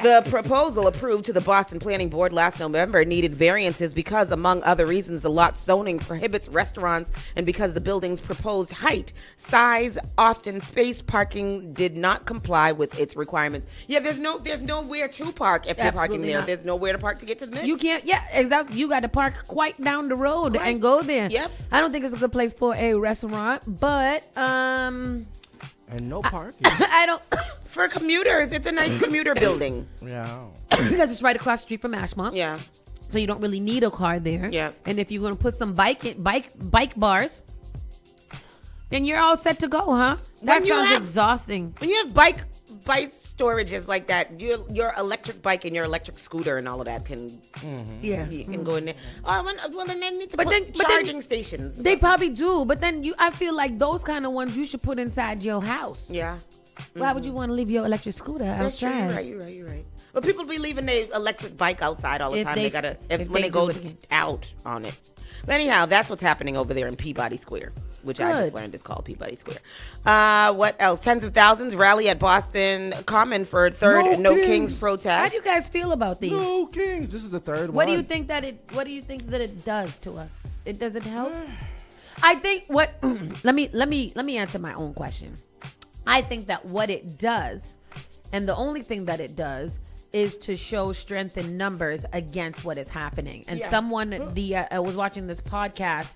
The proposal approved to the Boston Planning Board last November needed variances because, among other reasons, the lot zoning prohibits restaurants, and because the building's proposed height, size, often space parking did not comply with its requirements. Yeah, there's nowhere to park if you're parking there. There's nowhere to park to get to the Mix. You can't. Yeah, exactly. You got to park quite down the road and go there. Yep. I don't think it's a good place for a restaurant, but and no parking. I don't. For commuters, it's a nice commuter building. Yeah. Because it's right across the street from Ashmont. Yeah. So you don't really need a car there. Yeah. And if you're gonna put some bike bars, then you're all set to go, huh? That sounds exhausting. When you have bike storages like that, your electric bike and your electric scooter and all of that can you can go in there. Well, then they need to put charging stations. They probably do, but then I feel like those kind of ones you should put inside your house. Yeah. Why would you want to leave your electric scooter outside? That's true. You're right. But people be leaving their electric bike outside all the time. When they go out on it. But anyhow, that's what's happening over there in Peabody Square, which I just learned is called Peabody Square. What else? Tens of thousands rally at Boston Common for third No Kings protest. How do you guys feel about these? No Kings. This is the third one. What do you think that it does to us? Does it help? I think let me answer my own question. I think that what it does, and the only thing that it does, is to show strength in numbers against what is happening. And I was watching this podcast,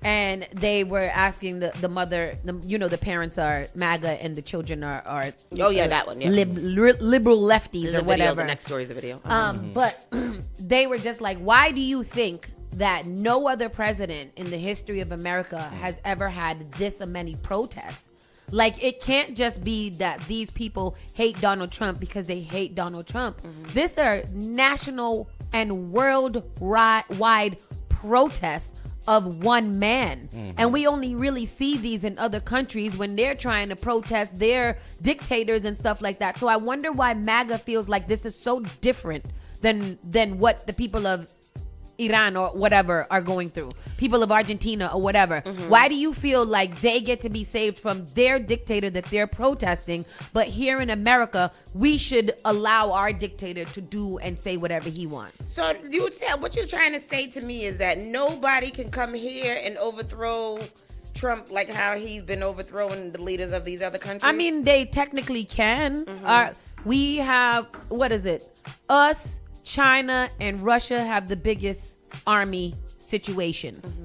and they were asking the mother, the parents are MAGA and the children are that one, yeah. liberal lefties or whatever. The next story is a video. But they were just like, why do you think that no other president in the history of America has ever had this many protests? Like, it can't just be that these people hate Donald Trump because they hate Donald Trump. These are national and worldwide protests of one man. And we only really see these in other countries when they're trying to protest their dictators and stuff like that. So I wonder why MAGA feels like this is so different than what the people of Iran or whatever are going through, people of Argentina or whatever. Why do you feel like they get to be saved from their dictator that they're protesting, but here in America we should allow our dictator to do and say whatever he wants? So what you're trying to say to me is that nobody can come here and overthrow Trump like how he's been overthrowing the leaders of these other countries? I mean, they technically can. We have, what is it? Us, China, and Russia have the biggest army situations.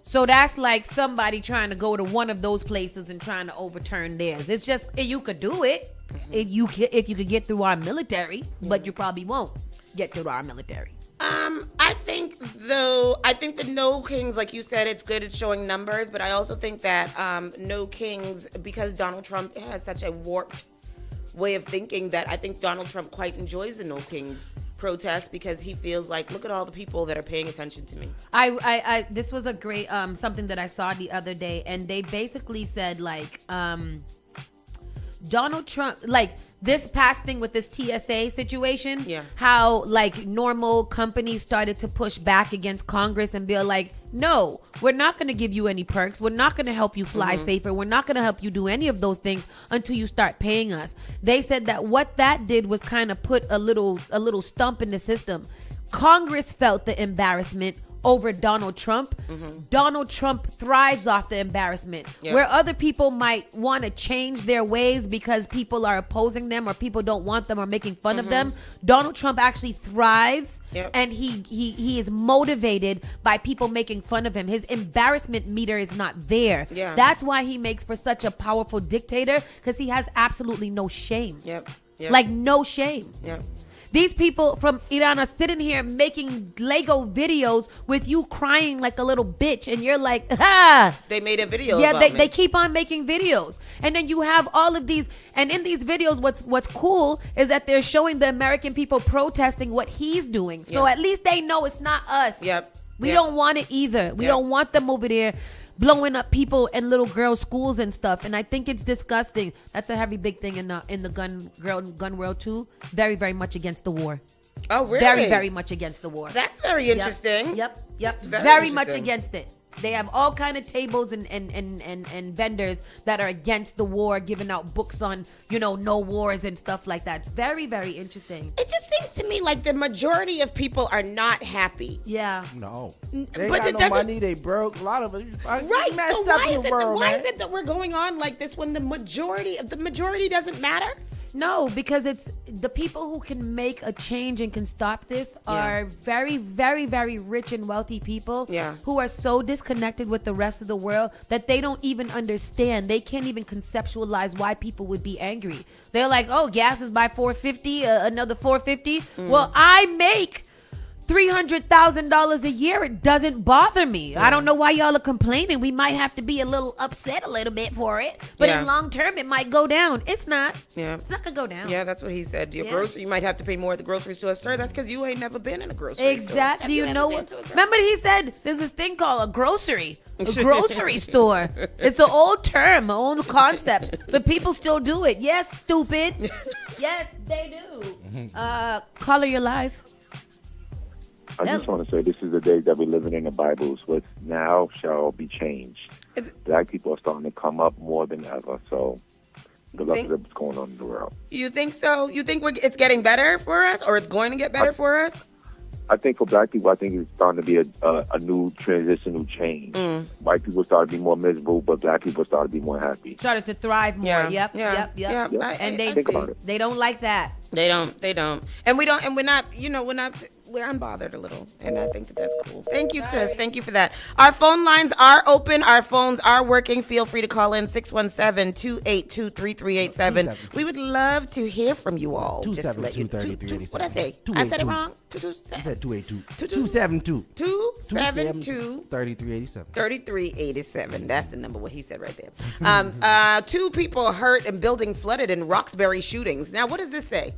So that's like somebody trying to go to one of those places and trying to overturn theirs. It's just, you could do it if you could get through our military, but you probably won't get through our military. I think the No Kings, like you said, it's good at showing numbers, but I also think that No Kings, because Donald Trump has such a warped way of thinking, that I think Donald Trump quite enjoys the No Kings protest because he feels like, look at all the people that are paying attention to me. I this was a great something that I saw the other day, and they basically said like Donald Trump, like this past thing with this TSA situation, how like normal companies started to push back against Congress and be like, no, we're not going to give you any perks. We're not going to help you fly safer. We're not going to help you do any of those things until you start paying us. They said that what that did was kind of put a little stump in the system. Congress felt the embarrassment over Donald Trump. Donald Trump thrives off the embarrassment. Where other people might want to change their ways because people are opposing them or people don't want them or making fun of them, Donald Trump actually thrives, and he is motivated by people making fun of him. His embarrassment meter is not there. That's why he makes for such a powerful dictator, because he has absolutely no shame. Like no shame. These people from Iran are sitting here making Lego videos with you crying like a little bitch, and you're like, ah. They made a video. Yeah, about they keep on making videos, and then you have all of these. And in these videos, what's cool is that they're showing the American people protesting what he's doing. So at least they know it's not us. We don't want it either. We don't want them over there blowing up people and little girls' schools and stuff, and I think it's disgusting. That's a heavy big thing in the gun world too. Very, very much against the war. Oh, really? Very, very much against the war. That's very interesting. Yep. Very much against it. They have all kind of tables and vendors that are against the war, giving out books on, no wars and stuff like that. It's very, very interesting. It just seems to me like the majority of people are not happy. No. They But got it no doesn't- money. They broke. A lot of it. Right. So why is it that we're going on like this when the majority doesn't matter? No, because it's the people who can make a change and can stop this are very, very, very rich and wealthy people who are so disconnected with the rest of the world that they don't even understand. They can't even conceptualize why people would be angry. They're like, oh, gas is by $4.50, another $4.50. Well, I make $300,000 a year. It doesn't bother me. I don't know why y'all are complaining. We might have to be a little upset a little bit for it, but in long term it might go down. It's not. It's not gonna go down. Yeah, that's what he said. Your grocery, you might have to pay more at the grocery store. Sir, that's because you ain't never been in a grocery store. Exactly. Do you know what? Remember he said there's this thing called a grocery store. It's an old term, an old concept, but people still do it. Yes, stupid. Yes, they do. Caller, your life. I just want to say this is the day that we're living in the Bible. What's now shall be changed. Black people are starting to come up more than ever. So good luck with what's going on in the world. You think so? You think it's getting better for us, or it's going to get better for us? I think for black people, I think it's starting to be a new transition, new change. White people started to be more miserable, but black people started to be more happy. Started to thrive more. Yep. And they don't like that. They don't. And we don't. And we're not. We're unbothered a little, and I think that's cool. Thank you, Chris. Thank you for that. Our phone lines are open. Our phones are working. Feel free to call in 617-282-3387. We would love to hear from you all. 272-3387. What I say? I said it wrong. You said 282. 272-3387. 3387. That's the number. What he said right there. 2 people hurt and building flooded in Roxbury shootings. Now, what does this say?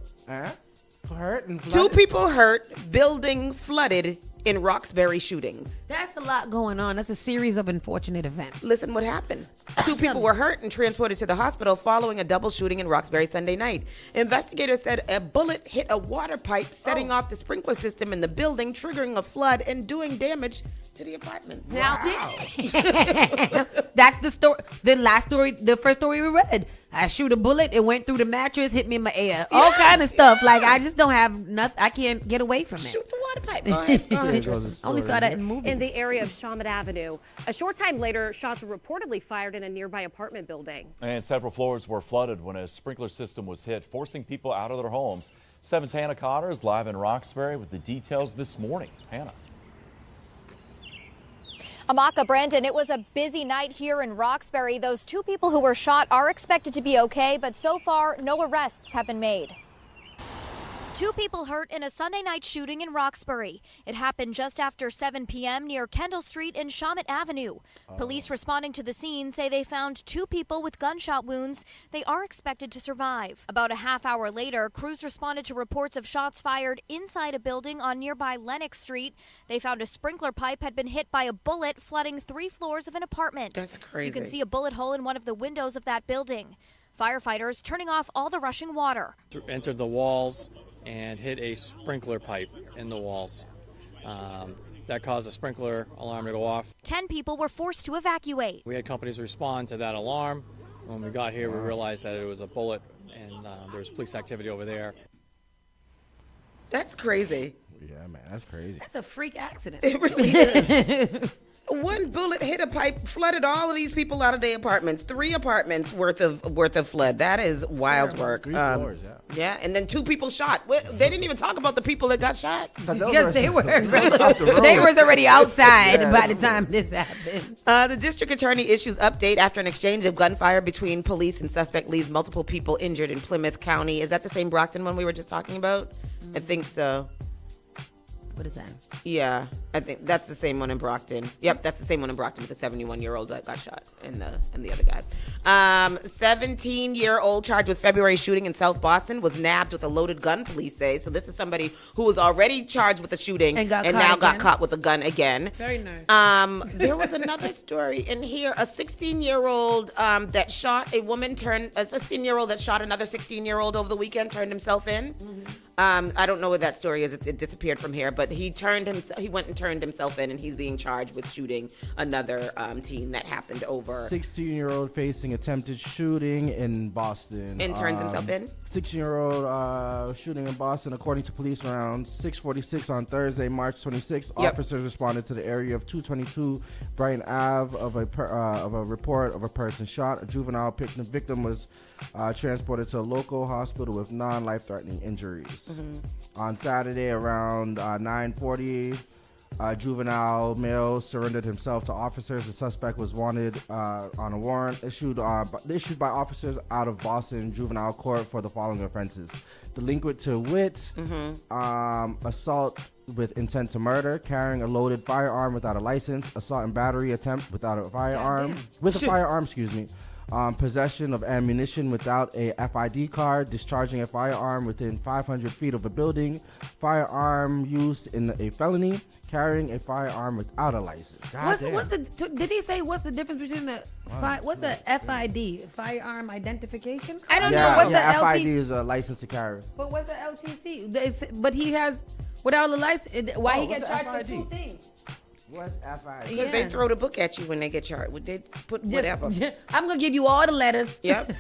Hurt and 2 people hurt, building flooded in Roxbury shootings. That's a lot going on. That's a series of unfortunate events. Listen what happened. 2 people were hurt and transported to the hospital following a double shooting in Roxbury Sunday night. Investigators said a bullet hit a water pipe, setting off the sprinkler system in the building, triggering a flood and doing damage to the apartments. Now, that's the story. The last story, the first story we read. I shoot a bullet, it went through the mattress, hit me in my ear. All kind of stuff. Like, I just don't have nothing. I can't get away from it. Shoot the water pipe. Go ahead. Only saw that in movies. In the area of Shawmut Avenue. A short time later, shots were reportedly fired in a nearby apartment building. And several floors were flooded when a sprinkler system was hit, forcing people out of their homes. 7's Hannah Cotter is live in Roxbury with the details this morning. Hannah. Amaka, Brandon, it was a busy night here in Roxbury. Those 2 people who were shot are expected to be okay, but so far, no arrests have been made. 2 people hurt in a Sunday night shooting in Roxbury. It happened just after 7 p.m. near Kendall Street and Shawmut Avenue. Police responding to the scene say they found 2 people with gunshot wounds. They are expected to survive. About a half hour later, crews responded to reports of shots fired inside a building on nearby Lenox Street. They found a sprinkler pipe had been hit by a bullet, flooding 3 floors of an apartment. That's crazy. You can see a bullet hole in one of the windows of that building. Firefighters turning off all the rushing water. Entered the walls and hit a sprinkler pipe in the walls. That caused a sprinkler alarm to go off. 10 people were forced to evacuate. We had companies respond to that alarm. When we got here, we realized that it was a bullet, and there was police activity over there. That's crazy. Yeah, man, that's crazy. That's a freak accident. It really is. One bullet hit a pipe, flooded all of these people out of their apartments. 3 apartments worth of flood. That is wild work. 3 floors, yeah, and then 2 people shot. They didn't even talk about the people that got shot. Because they were already outside by the time this happened. The district attorney issues update after an exchange of gunfire between police and suspect leaves multiple people injured in Plymouth County. Is that the same Brockton one we were just talking about? I think so. What is that? Yeah, I think that's the same one in Brockton. Yep, that's the same one in Brockton with the 71-year-old that got shot and the other guy. 17-year-old charged with February shooting in South Boston was nabbed with a loaded gun, police say. So this is somebody who was already charged with a shooting and now got caught with a gun again. Very nice. There was another story in here. A 16-year-old that shot a woman a 16-year-old that shot another 16-year-old over the weekend, turned himself in. I don't know what that story is. It disappeared from here, but he went and turned himself in, and he's being charged with shooting another teen that happened over. 16-year-old facing attempted shooting in Boston. And turns himself in? 16-year-old shooting in Boston, according to police, around 6:46 on Thursday, March 26th. Yep. Officers responded to the area of 222 Brighton Ave of a report of a person shot. A juvenile victim was transported to a local hospital with non-life-threatening injuries. On Saturday around 9:40, a juvenile male surrendered himself to officers. The suspect was wanted on a warrant issued by officers out of Boston Juvenile Court for the following offenses: delinquent to wit, assault with intent to murder, carrying a loaded firearm without a license, assault and battery attempt without a firearm, possession of ammunition without a FID card, discharging a firearm within 500 feet of a building, firearm use in a felony, carrying a firearm without a license. Did he say what's the difference between what's the FID, firearm identification? I don't know. What's the LT? FID is a license to carry. But what's the LTC? But he has without a license. Why he get charged for 2 things? What's FID? Because they throw the book at you when they get charged. They put whatever. I'm gonna give you all the letters. Yep.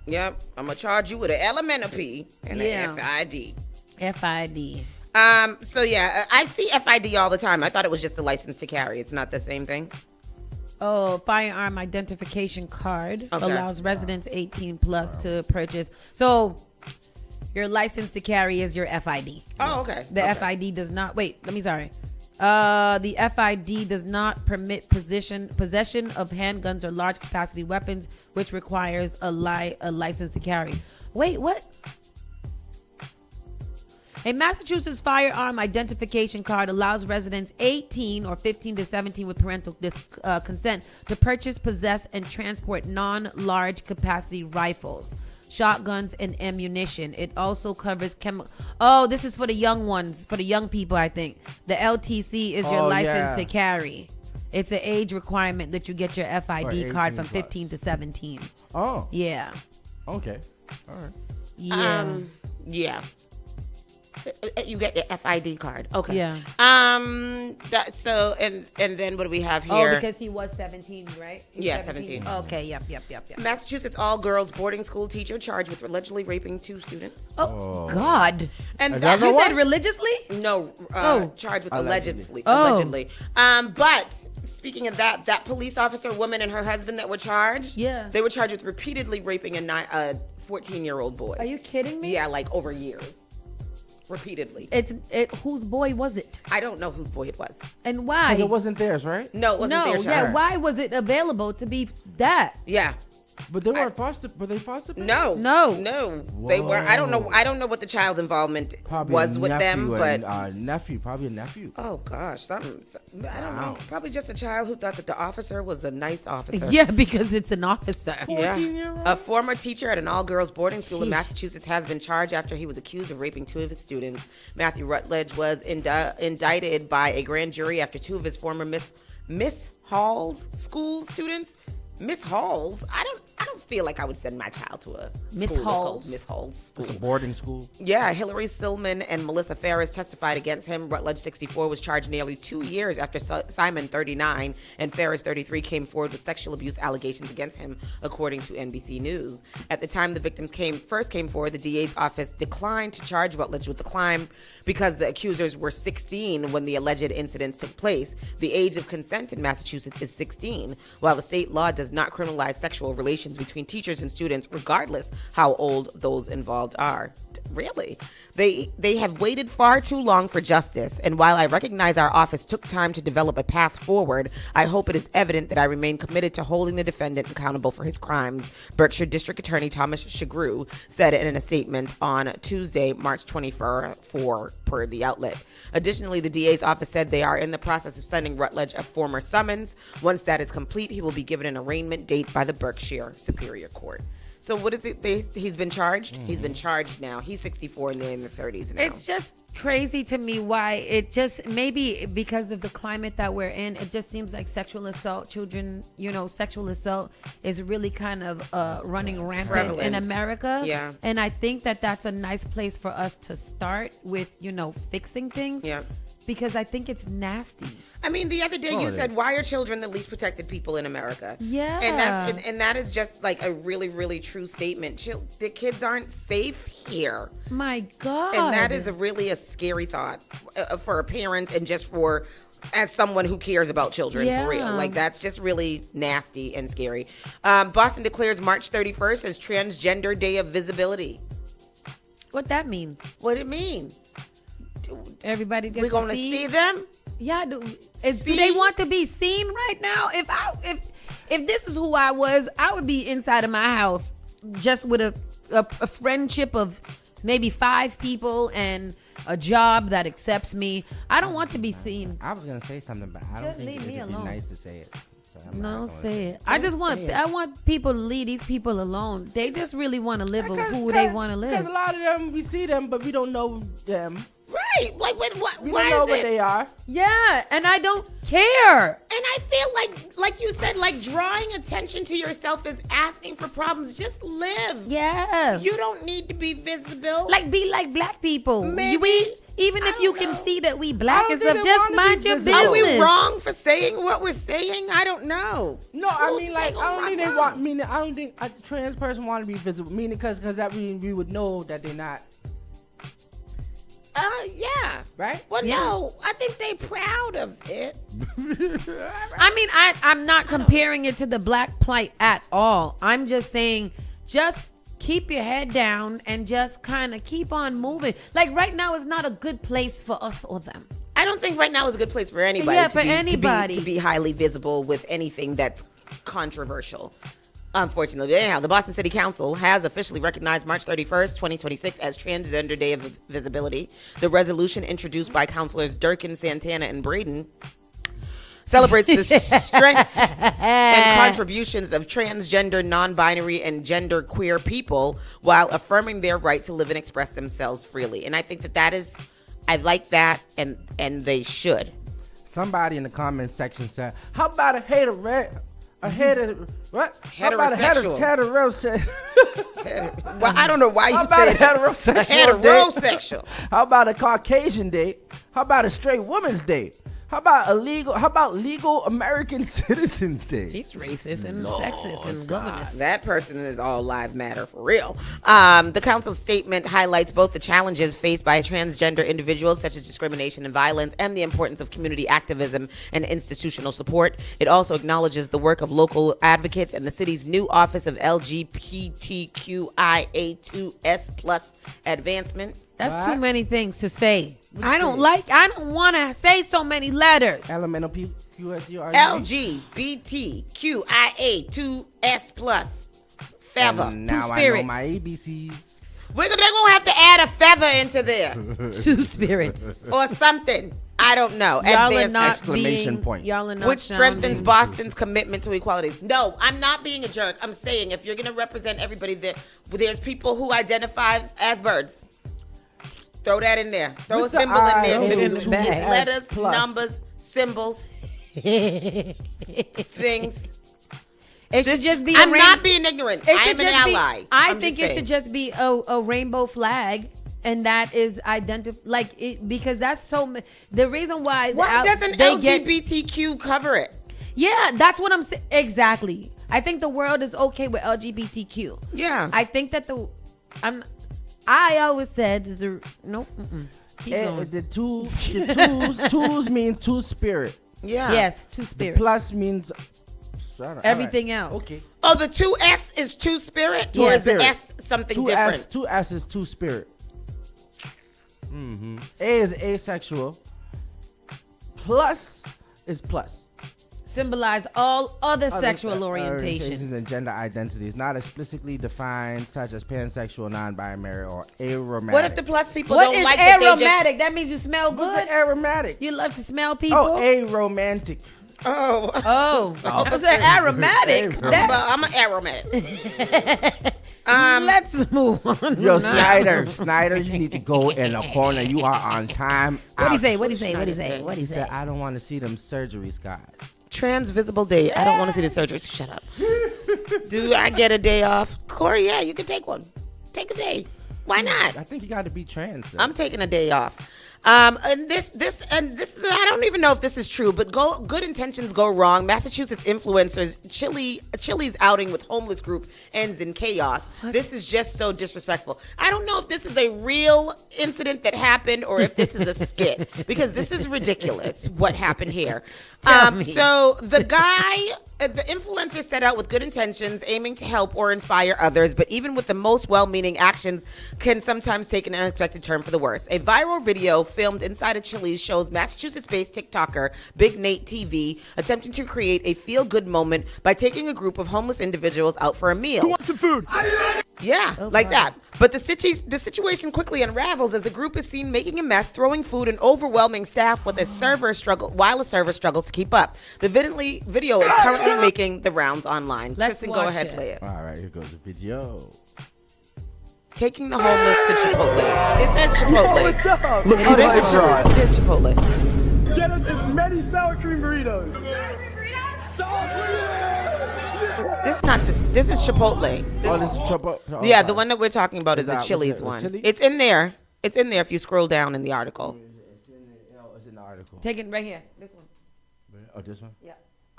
Yep. I'm gonna charge you with an elementary and an FID. FID. So yeah, I see FID all the time. I thought it was just the license to carry. It's not the same thing. Oh, firearm identification card allows residents 18 plus to purchase. So your license to carry is your FID. Oh, okay. The FID does not. The FID does not permit possession of handguns or large capacity weapons, which requires a license to carry. Wait, what? A Massachusetts firearm identification card allows residents 18 or 15 to 17 with parental consent to purchase, possess, and transport non-large capacity rifles, shotguns, and ammunition. It also covers this is for the young ones, for the young people, I think. The LTC is your license to carry. It's an age requirement that you get your FID card from 15 to 17. Oh. Yeah. Okay. All right. Yeah. Yeah. So you get the FID card. Okay. Yeah. And then what do we have here? Oh, because he was 17, right? Yeah, 17. Okay. Yep. Massachusetts all-girls boarding school teacher charged with allegedly raping 2 students. Oh. God. And you said religiously? No. Charged with allegedly. But speaking of that police officer woman and her husband that were charged. Yeah. They were charged with repeatedly raping a 14-year-old boy. Are you kidding me? Yeah, like over years. Repeatedly. Whose boy was it? I don't know whose boy it was. And why? Because it wasn't theirs, right? No, it wasn't theirs. Yeah, why was it available to be that? Yeah. But they weren't foster. Were they foster parents? No. They were. I don't know. I don't know what the child's involvement was with them, but probably a nephew. Oh gosh, I don't know. Probably just a child who thought that the officer was a nice officer. Yeah, because it's an officer. Yeah. A former teacher at an all-girls boarding school in Massachusetts has been charged after he was accused of raping 2 of his students. Matthew Rutledge was indicted by a grand jury after 2 of his former Miss Hall's school students. Miss Hall's? I don't feel like I would send my child to a Miss Hall's school. It's a boarding school. Yeah, Hillary Silman and Melissa Ferris testified against him. Rutledge, 64, was charged nearly 2 years after Simon, 39, and Ferris, 33, came forward with sexual abuse allegations against him, according to NBC News. At the time the victims first came forward, the DA's office declined to charge Rutledge with the crime because the accusers were 16 when the alleged incidents took place. The age of consent in Massachusetts is 16, while the state law does not criminalize sexual relations between teachers and students, regardless how old those involved are. Really? They have waited far too long for justice, and while I recognize our office took time to develop a path forward, I hope it is evident that I remain committed to holding the defendant accountable for his crimes, Berkshire District Attorney Thomas Shagru said in a statement on Tuesday, March 24, per the outlet. Additionally, the DA's office said they are in the process of sending Rutledge a former summons. Once that is complete, he will be given an arraignment date by the Berkshire Superior Court. So what is it? He's been charged? Mm-hmm. He's been charged now. He's 64 and they're in their 30s now. It's just crazy to me why it just, maybe because of the climate that we're in, it just seems like sexual assault, sexual assault is really kind of running rampant in America. Yeah. And I think that that's a nice place for us to start with, fixing things. Yeah. Because I think it's nasty. I mean, the other day you said, why are children the least protected people in America? Yeah. And that is just like a really, really true statement. The kids aren't safe here. My God. And that is really a scary thought for a parent and just as someone who cares about children for real. Like, that's just really nasty and scary. Boston declares March 31st as Transgender Day of Visibility. What that mean? What it mean? Everybody gets We're going to see them? Yeah, do they want to be seen right now? If this is who I was, I would be inside of my house just with a friendship of maybe 5 people and a job that accepts me. I don't want to be seen. I was going to say something, but I don't think it'd be nice to say it. So don't say it. I want people to leave these people alone. They just really want to live who they want to live. Because a lot of them, we see them, but we don't know them. Right. Like, we why don't know is what it? they are. Yeah, and I don't care. And I feel like you said, like, drawing attention to yourself is asking for problems. Just live. Yeah. You don't need to be visible. Like, be like black people. Maybe. Even if you can see that we black and stuff, just mind your business. Are we wrong for saying what we're saying? I don't know. No, I mean, like, I don't think they want. Meaning, I don't think a trans person want to be visible. Meaning, because that we would know that they're not. Yeah. Right? Well, no, I think they proud of it. I mean, I'm not comparing it to the black plight at all. I'm just saying, just keep your head down and just kind of keep on moving. Like, right now is not a good place for us or them. I don't think right now is a good place for anybody. Yeah, for anybody. To be highly visible with anything that's controversial. Unfortunately, anyhow, the Boston City Council has officially recognized March 31st, 2026 as Transgender Day of Visibility. The resolution, introduced by councilors Durkin, Santana, and Braden, celebrates the strength and contributions of transgender, non-binary, and genderqueer people while affirming their right to live and express themselves freely. And I think that is, I like that, and they should. Somebody in the comment section said, "How about a heterosexual? Well, I don't know why you said heterosexual. Heterosexual. How about a Caucasian date? How about a straight woman's date? How about legal American Citizens Day?" He's racist and sexist and governess. That person is all lives matter for real. The council's statement highlights both the challenges faced by transgender individuals, such as discrimination and violence, and the importance of community activism and institutional support. It also acknowledges the work of local advocates and the city's new Office of LGBTQIA2S+ advancement. That's too many things to say. I don't want to say so many letters. LGBTQIA2S+. feather. And now I know my ABCs. They're gonna have to add a feather into there. Two spirits or something. I don't know. Y'all are not exclamation point. Y'all are not which strengthens Boston's commitment to equality. No, I'm not being a jerk. I'm saying if you're gonna represent everybody, there's people who identify as birds. Throw that in there. Throw a symbol in there too. It's letters, numbers, symbols, things. It should just be. I'm not being ignorant. I'm an ally. I think it should just be a rainbow flag, and that is because that's so. The reason why doesn't LGBTQ cover it? Yeah, that's what I'm saying. Exactly. I think the world is okay with LGBTQ. Yeah. I think that I always said keep going. The twos mean two spirit. Yeah. Yes, two spirit. The plus means everything else. Okay. Oh, the 2S is two spirit, or is the S something different? 2S is two spirit. Mm-hmm. A is asexual. Plus is plus. Symbolize all other sexual orientations and gender identities not explicitly defined, such as pansexual, non-binary, or aromatic. What if the plus people don't like that? Aromatic. That means you smell good. What's aromatic? You love to smell people. Oh, aromantic. Oh. I said aromatic. I'm an aromatic. Let's move on. Yo, Snyder, you need to go in the corner. You are on time. What do you say? He said, I don't want to see them surgery scars. Transvisible day. I don't want to see the surgery. Shut up. Do I get a day off? Corey, yeah, you can take one. Take a day. Why not? I think you got to be trans. I'm taking a day off. And this is, I don't even know if this is true, but good intentions go wrong. Massachusetts influencers Chili's outing with homeless group ends in chaos. What? This is just so disrespectful. I don't know if this is a real incident that happened or if this is a skit, because this is ridiculous what happened here. So the influencer set out with good intentions, aiming to help or inspire others, but even with the most well-meaning actions can sometimes take an unexpected turn for the worse. A viral video filmed inside a Chili's shows Massachusetts-based TikToker Big Nate TV attempting to create a feel-good moment by taking a group of homeless individuals out for a meal. Who wants some food? Yeah, like that. But the situation quickly unravels as the group is seen making a mess, throwing food, and overwhelming staff while a server struggles to keep up. The video is currently making the rounds online. Tristan, go ahead, play it. All right, here goes the video. Taking the homeless to Chipotle. It says Chipotle. What's up? Look, it is Chipotle. Get us as many sour cream burritos. This is Chipotle. This is Chipotle. Yeah, the one that we're talking about is the Chili's one. Chili? It's in there. It's in there if you scroll down in the article. It's in the article. Take it right here. This one. Oh, this one? Yeah.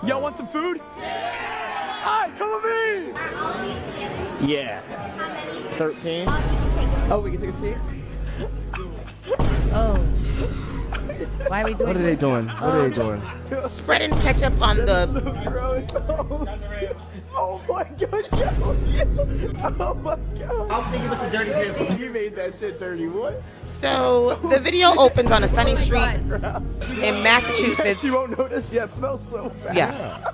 Y'all want some food? Hi, come with me! Yeah. 13. Oh, we can take a seat? Oh. Why are we doing What are they doing? What are they doing? Spreading ketchup on the... So gross. Oh my god, oh my god. I'm thinking it's a dirty vehicle. You made that shit dirty, what? So, the video opens on a sunny street in Massachusetts. You won't notice yet. It smells so bad. Yeah.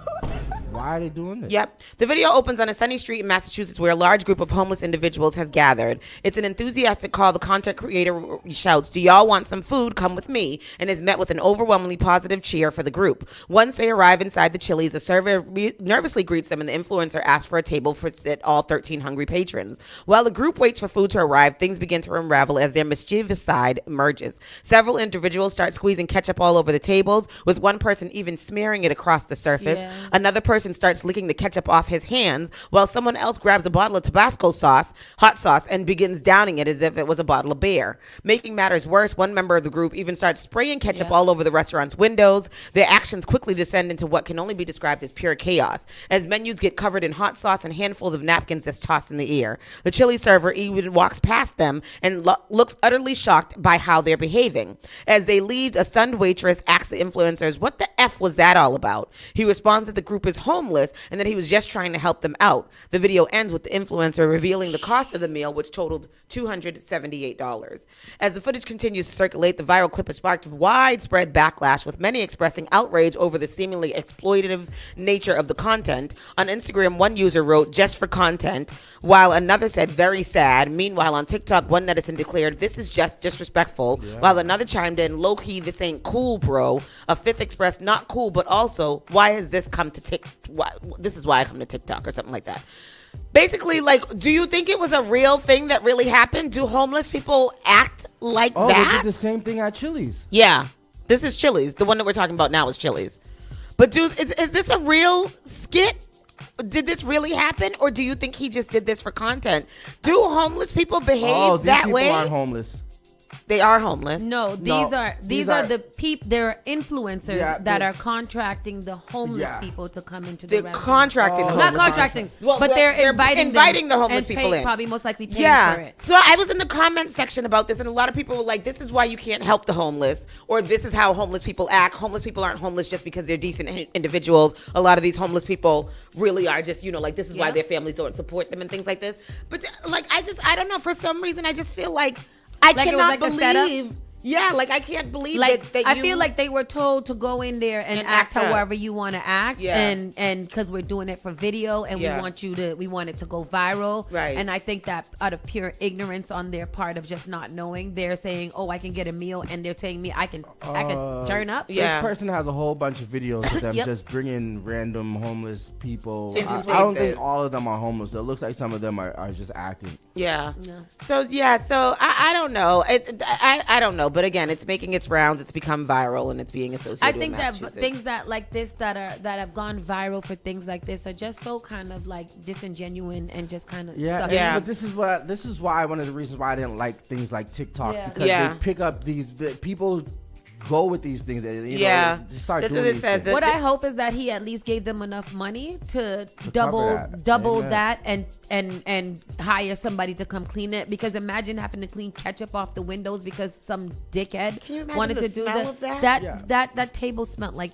Why are they doing this? Yep. The video opens on a sunny street in Massachusetts where a large group of homeless individuals has gathered. It's an enthusiastic call. The content creator shouts, "Do y'all want some food? Come with me," and is met with an overwhelmingly positive cheer for the group. Once they arrive inside the Chili's, a server nervously greets them and the influencer asks for a table for all 13 hungry patrons. While the group waits for food to arrive, things begin to unravel as their mischievous side emerges. Several individuals start squeezing ketchup all over the tables, with one person even smearing it across the surface. Yeah. Another person starts licking the ketchup off his hands, while someone else grabs a bottle of Tabasco sauce, hot sauce, and begins downing it as if it was a bottle of beer. Making matters worse, one member of the group even starts spraying ketchup all over the restaurant's windows. Their actions quickly descend into what can only be described as pure chaos, as menus get covered in hot sauce and handfuls of napkins just tossed in the air. The Chili server even walks past them and looks utterly shocked by how they're behaving. As they leave, a stunned waitress asks the influencers, "What the F was that all about?" He responds that the group is homeless and that he was just trying to help them out. The video ends with the influencer revealing the cost of the meal, which totaled $278. As the footage continues to circulate, the viral clip has sparked widespread backlash, with many expressing outrage over the seemingly exploitative nature of the content. On Instagram, one user wrote, "Just for content," while another said, "Very sad." Meanwhile, on TikTok, one netizen declared, "This is just disrespectful," while another chimed in, "Low-key, this ain't cool, bro." A fifth expressed, "Not cool, but also, why has this come to this is why I come to TikTok," or something like that. Basically, like, do you think it was a real thing that really happened? Do homeless people act like that? They did the same thing at Chili's. Yeah. This is Chili's. The one that we're talking about now is Chili's. But is this a real skit? Did this really happen? Or do you think he just did this for content? Do homeless people behave that way? These people aren't homeless. They are homeless. No, these are the people. There are influencers that are contracting the homeless people to come into the restaurant. They're contracting the homeless. Not contracting, but they're inviting the homeless people in. Probably most likely paying for it. So I was in the comment section about this, and a lot of people were like, "This is why you can't help the homeless," or "This is how homeless people act. Homeless people aren't homeless just because they're decent individuals. A lot of these homeless people really are just, like, this is why their families don't support them and things like this." But like, I don't know. For some reason, I just feel like I cannot believe. Yeah, like, I can't believe that I feel like they were told to go in there and act however you want to act. Yeah. And because we're doing it for video and we want it to go viral. Right. And I think that out of pure ignorance on their part of just not knowing, they're saying, "Oh, I can get a meal," and they're telling me I can turn up. This person has a whole bunch of videos of them just bringing random homeless people. I don't think all of them are homeless. It looks like some of them are just acting. Yeah. So I don't know. I don't know. But again, it's making its rounds. It's become viral, and it's being associated. I think with that Massachusetts. things that like this that have gone viral for things like this are just so kind of like disingenuous and just kind of But this is why one of the reasons why I didn't like things like TikTok, because they pick up these people. Go with these things. Start That's doing what it these says. things. What I hope is that he at least gave them enough money to double that and hire somebody to come clean it, because imagine having to clean ketchup off the windows because some dickhead wanted to do that table smelled like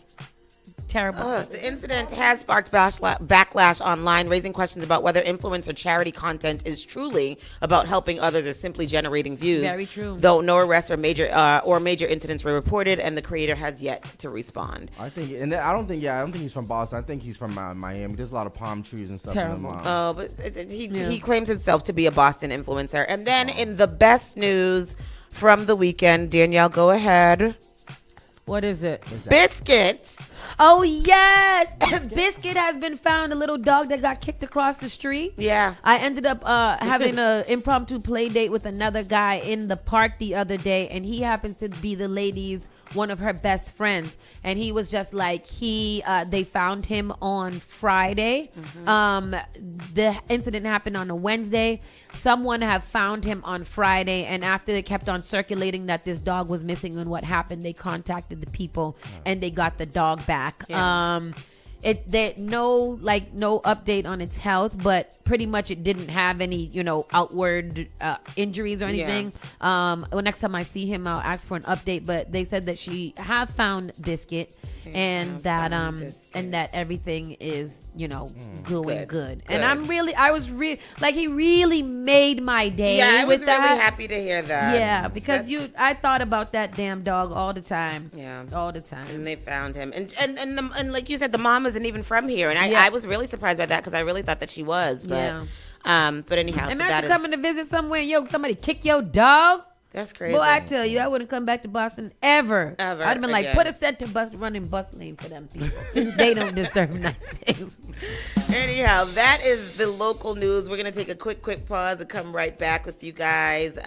terrible. The incident has sparked backlash online, raising questions about whether influencer charity content is truly about helping others or simply generating views. Very true. Though no arrests or major incidents were reported, and the creator has yet to respond. I don't think he's from Boston. I think he's from Miami. There's a lot of palm trees and stuff. Terrible. But he claims himself to be a Boston influencer. And then in the best news from the weekend, Danielle, go ahead. What is it? Biscuits. Oh, yes. Biscuit has been found, a little dog that got kicked across the street. Yeah. I ended up having an impromptu play date with another guy in the park the other day, and he happens to be the lady's one of her best friends, and he was just like they found him on Friday. The incident happened on a Wednesday. Someone have found him on Friday, and after they kept on circulating that this dog was missing and what happened, they contacted the people and they got the dog back. No update on its health, but pretty much it didn't have any outward injuries or anything. Well, next time I see him, I'll ask for an update, but they said that she have found Biscuit and that everything is going good. And I was he really made my day. Yeah, I was with really that. happy to hear that. Yeah, because I thought about that damn dog all the time. Yeah, all the time. And they found him, and like you said, the mom isn't even from here, and I was really surprised by that because I really thought that she was. But but anyhow, imagine coming to visit somewhere, somebody kick your dog. That's crazy. Boy, I tell you, I wouldn't come back to Boston ever. I'd have been like, put a center bus running bus lane for them people. They don't deserve nice things. Anyhow, that is the local news. We're going to take a quick pause and come right back with you guys.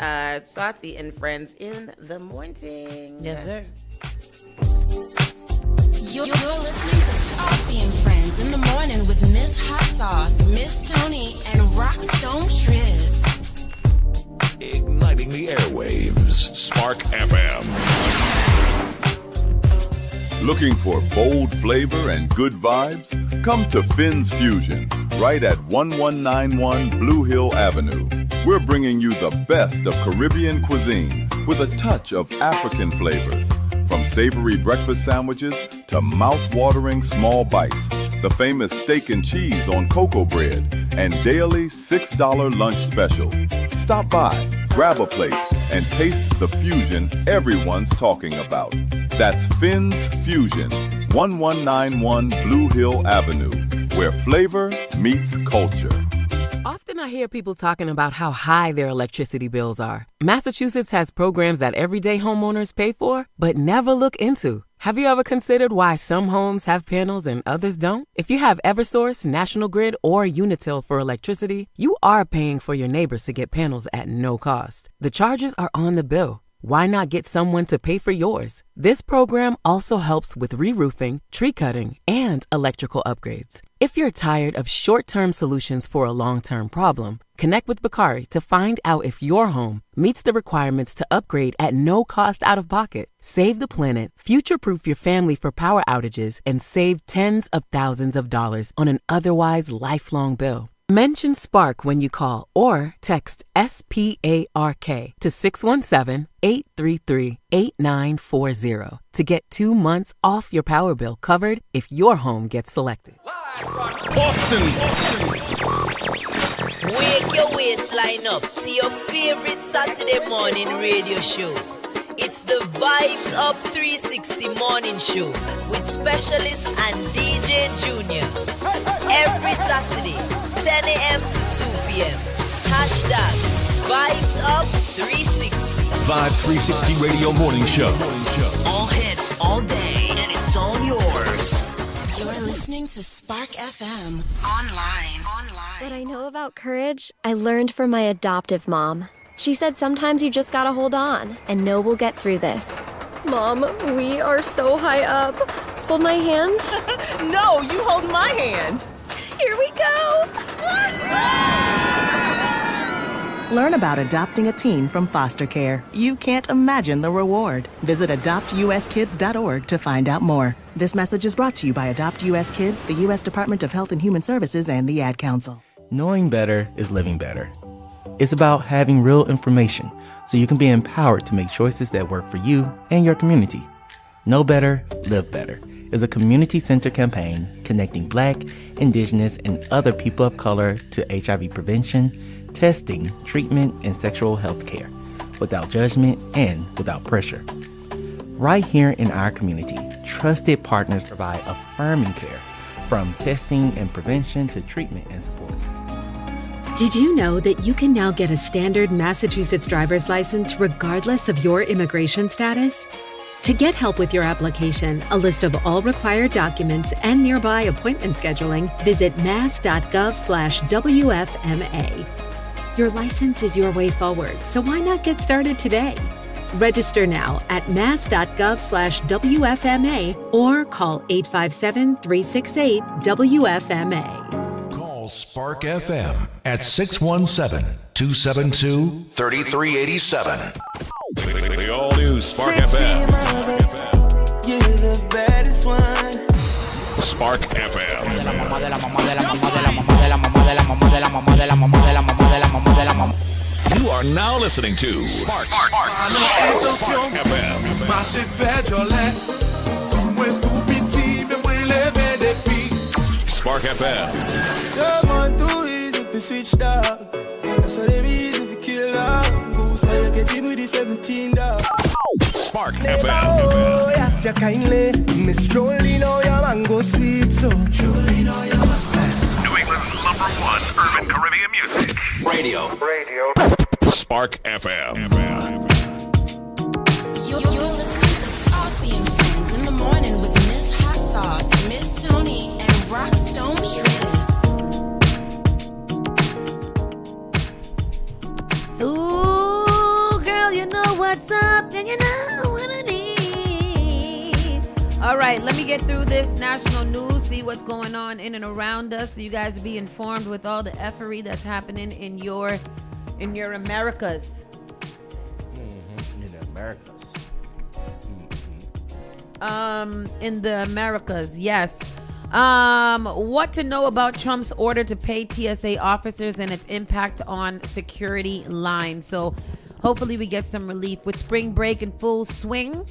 Saucy and Friends in the morning. Yes, sir. You're listening to Saucy and Friends in the morning with Miss Hot Sauce, Miss Tony, and Rockstone Triz. Igniting the airwaves. Spark FM. Looking for bold flavor and good vibes? Come to Finn's Fusion, right at 1191 Blue Hill Avenue. We're bringing you the best of Caribbean cuisine with a touch of African flavors. From savory breakfast sandwiches to mouth-watering small bites, the famous steak and cheese on cocoa bread, and daily $6 lunch specials. Stop by, grab a plate, and taste the fusion everyone's talking about. That's Finn's Fusion, 1191 Blue Hill Avenue, where flavor meets culture. Often I hear people talking about how high their electricity bills are. Massachusetts has programs that everyday homeowners pay for, but never look into. Have you ever considered why some homes have panels and others don't? If you have Eversource, National Grid, or Unitil for electricity, you are paying for your neighbors to get panels at no cost. The charges are on the bill. Why not get someone to pay for yours? This program also helps with re-roofing, tree cutting, and electrical upgrades. If you're tired of short-term solutions for a long-term problem, connect with Bakari to find out if your home meets the requirements to upgrade at no cost out of pocket. Save the planet, future-proof your family for power outages, and save tens of thousands of dollars on an otherwise lifelong bill. Mention Spark when you call or text SPARK to 617-833-8940 to get 2 months off your power bill covered if your home gets selected. Boston. Wake your waistline up to your favorite Saturday morning radio show. It's the Vibes Up 360 morning show with specialist and DJ Junior. Every Saturday, 10 a.m. to 2 p.m. Hashtag Vibes Up 360. Vibe 360 Radio Morning Show. All hits, all day, and it's all yours. You're listening to Spark FM online. What I know about courage, I learned from my adoptive mom. She said sometimes you just gotta hold on and know we'll get through this. Mom, we are so high up. Hold my hand. No, you hold my hand. Here we go. Learn about adopting a teen from foster care. You can't imagine the reward. Visit adoptuskids.org to find out more. This message is brought to you by Adopt US Kids, the U.S. Department of Health and Human Services, and the Ad Council. Knowing better is living better. It's about having real information so you can be empowered to make choices that work for you and your community. Know Better, Live Better is a community-centered campaign connecting Black, Indigenous, and other people of color to HIV prevention, testing, treatment, and sexual health care without judgment and without pressure. Right here in our community, trusted partners provide affirming care from testing and prevention to treatment and support. Did you know that you can now get a standard Massachusetts driver's license regardless of your immigration status? To get help with your application, a list of all required documents, and nearby appointment scheduling, visit mass.gov/WFMA. Your license is your way forward, so why not get started today? Register now at mass.gov/WFMA or call 857-368-WFMA. Call Spark FM at 617-272-3387. The all-new Spark FM. You're the baddest one. Spark FM. You are now listening to Spark FM. Spark FM. Someone too easy to switch dog. That's what they mean if you kill dog. So you get him with the 17 dog. Spark FM. Oh, yes, you kindly. Miss Jolie, know your mango sweet, so Jolie, know your mango. New England's #1 urban Caribbean music. Radio. Spark FM. You're listening to Saucy and Friends in the morning with Miss Hot Sauce, Miss Tony, and Rockstone Triz. Ooh, girl, you know what's up, and you know what I need. All right, let me get through this national news, see what's going on in and around us, so you guys be informed with all the effery that's happening in your Americas. In the Americas. In the Americas, yes. What to know about Trump's order to pay TSA officers and its impact on security lines. So hopefully we get some relief. With spring break in full swing,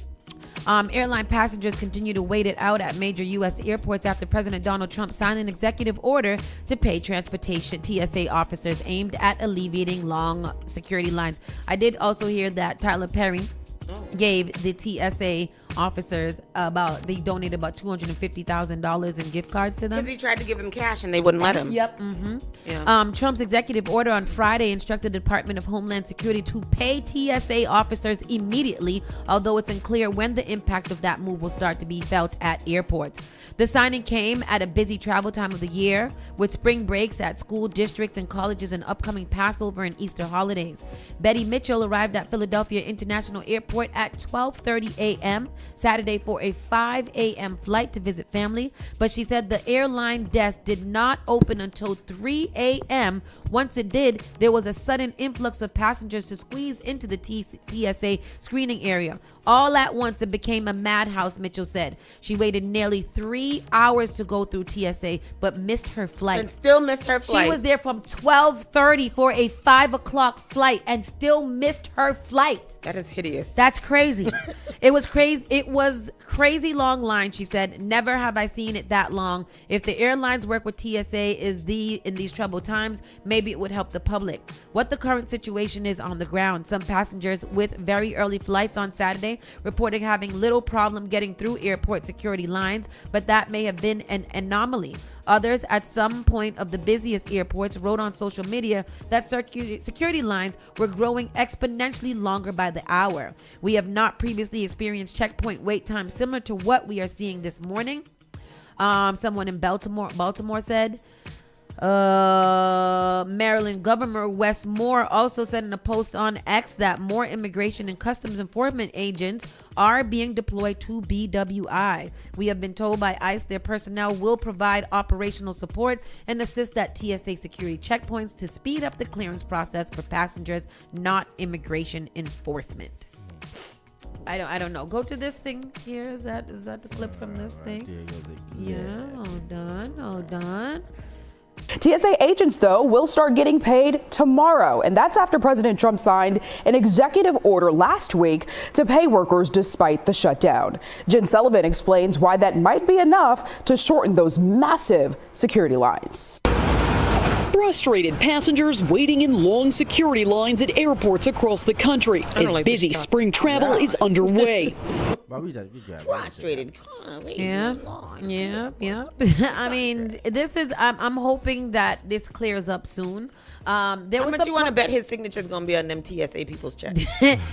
Airline passengers continue to wait it out at major U.S. airports after President Donald Trump signed an executive order to pay transportation TSA officers aimed at alleviating long security lines. I did also hear that Tyler Perry gave the TSA officers they donated about $250,000 in gift cards to them. Because he tried to give them cash and they wouldn't let him. Yep. Trump's executive order on Friday instructed the Department of Homeland Security to pay TSA officers immediately, although it's unclear when the impact of that move will start to be felt at airports. The signing came at a busy travel time of the year, with spring breaks at school districts and colleges and upcoming Passover and Easter holidays. Betty Mitchell arrived at Philadelphia International Airport at 12:30 a.m. Saturday for a 5 a.m. flight to visit family, but she said the airline desk did not open until 3 a.m. Once it did, there was a sudden influx of passengers to squeeze into the TSA screening area. All at once, it became a madhouse, Mitchell said. She waited nearly 3 hours to go through TSA, but missed her flight. And still missed her flight. She was there from 12:30 for a 5 o'clock flight and still missed her flight. That is hideous. That's crazy. It was crazy. It was crazy long line, she said. Never have I seen it that long. If the airlines work with TSA in these troubled times, maybe it would help the public. What the current situation is on the ground. Some passengers with very early flights on Saturday reporting having little problem getting through airport security lines, but that may have been an anomaly. Others at some point of the busiest airports wrote on social media that security lines were growing exponentially longer by the hour. We have not previously experienced checkpoint wait times similar to what we are seeing this morning. Someone in Baltimore said. Maryland Governor Wes Moore also said in a post on X that more immigration and customs enforcement agents are being deployed to BWI. We have been told by ICE their personnel will provide operational support and assist at TSA security checkpoints to speed up the clearance process for passengers, not immigration enforcement. I don't know. Go to this thing here. Is that the clip from this thing? Yeah, hold on. TSA agents, though, will start getting paid tomorrow, and that's after President Trump signed an executive order last week to pay workers despite the shutdown. Jen Sullivan explains why that might be enough to shorten those massive security lines. Frustrated passengers waiting in long security lines at airports across the country as busy spring travel is underway. Frustrated. Yeah. I mean, this is. I'm hoping that this clears up soon. How much you want to bet his signature is gonna be on them TSA people's check?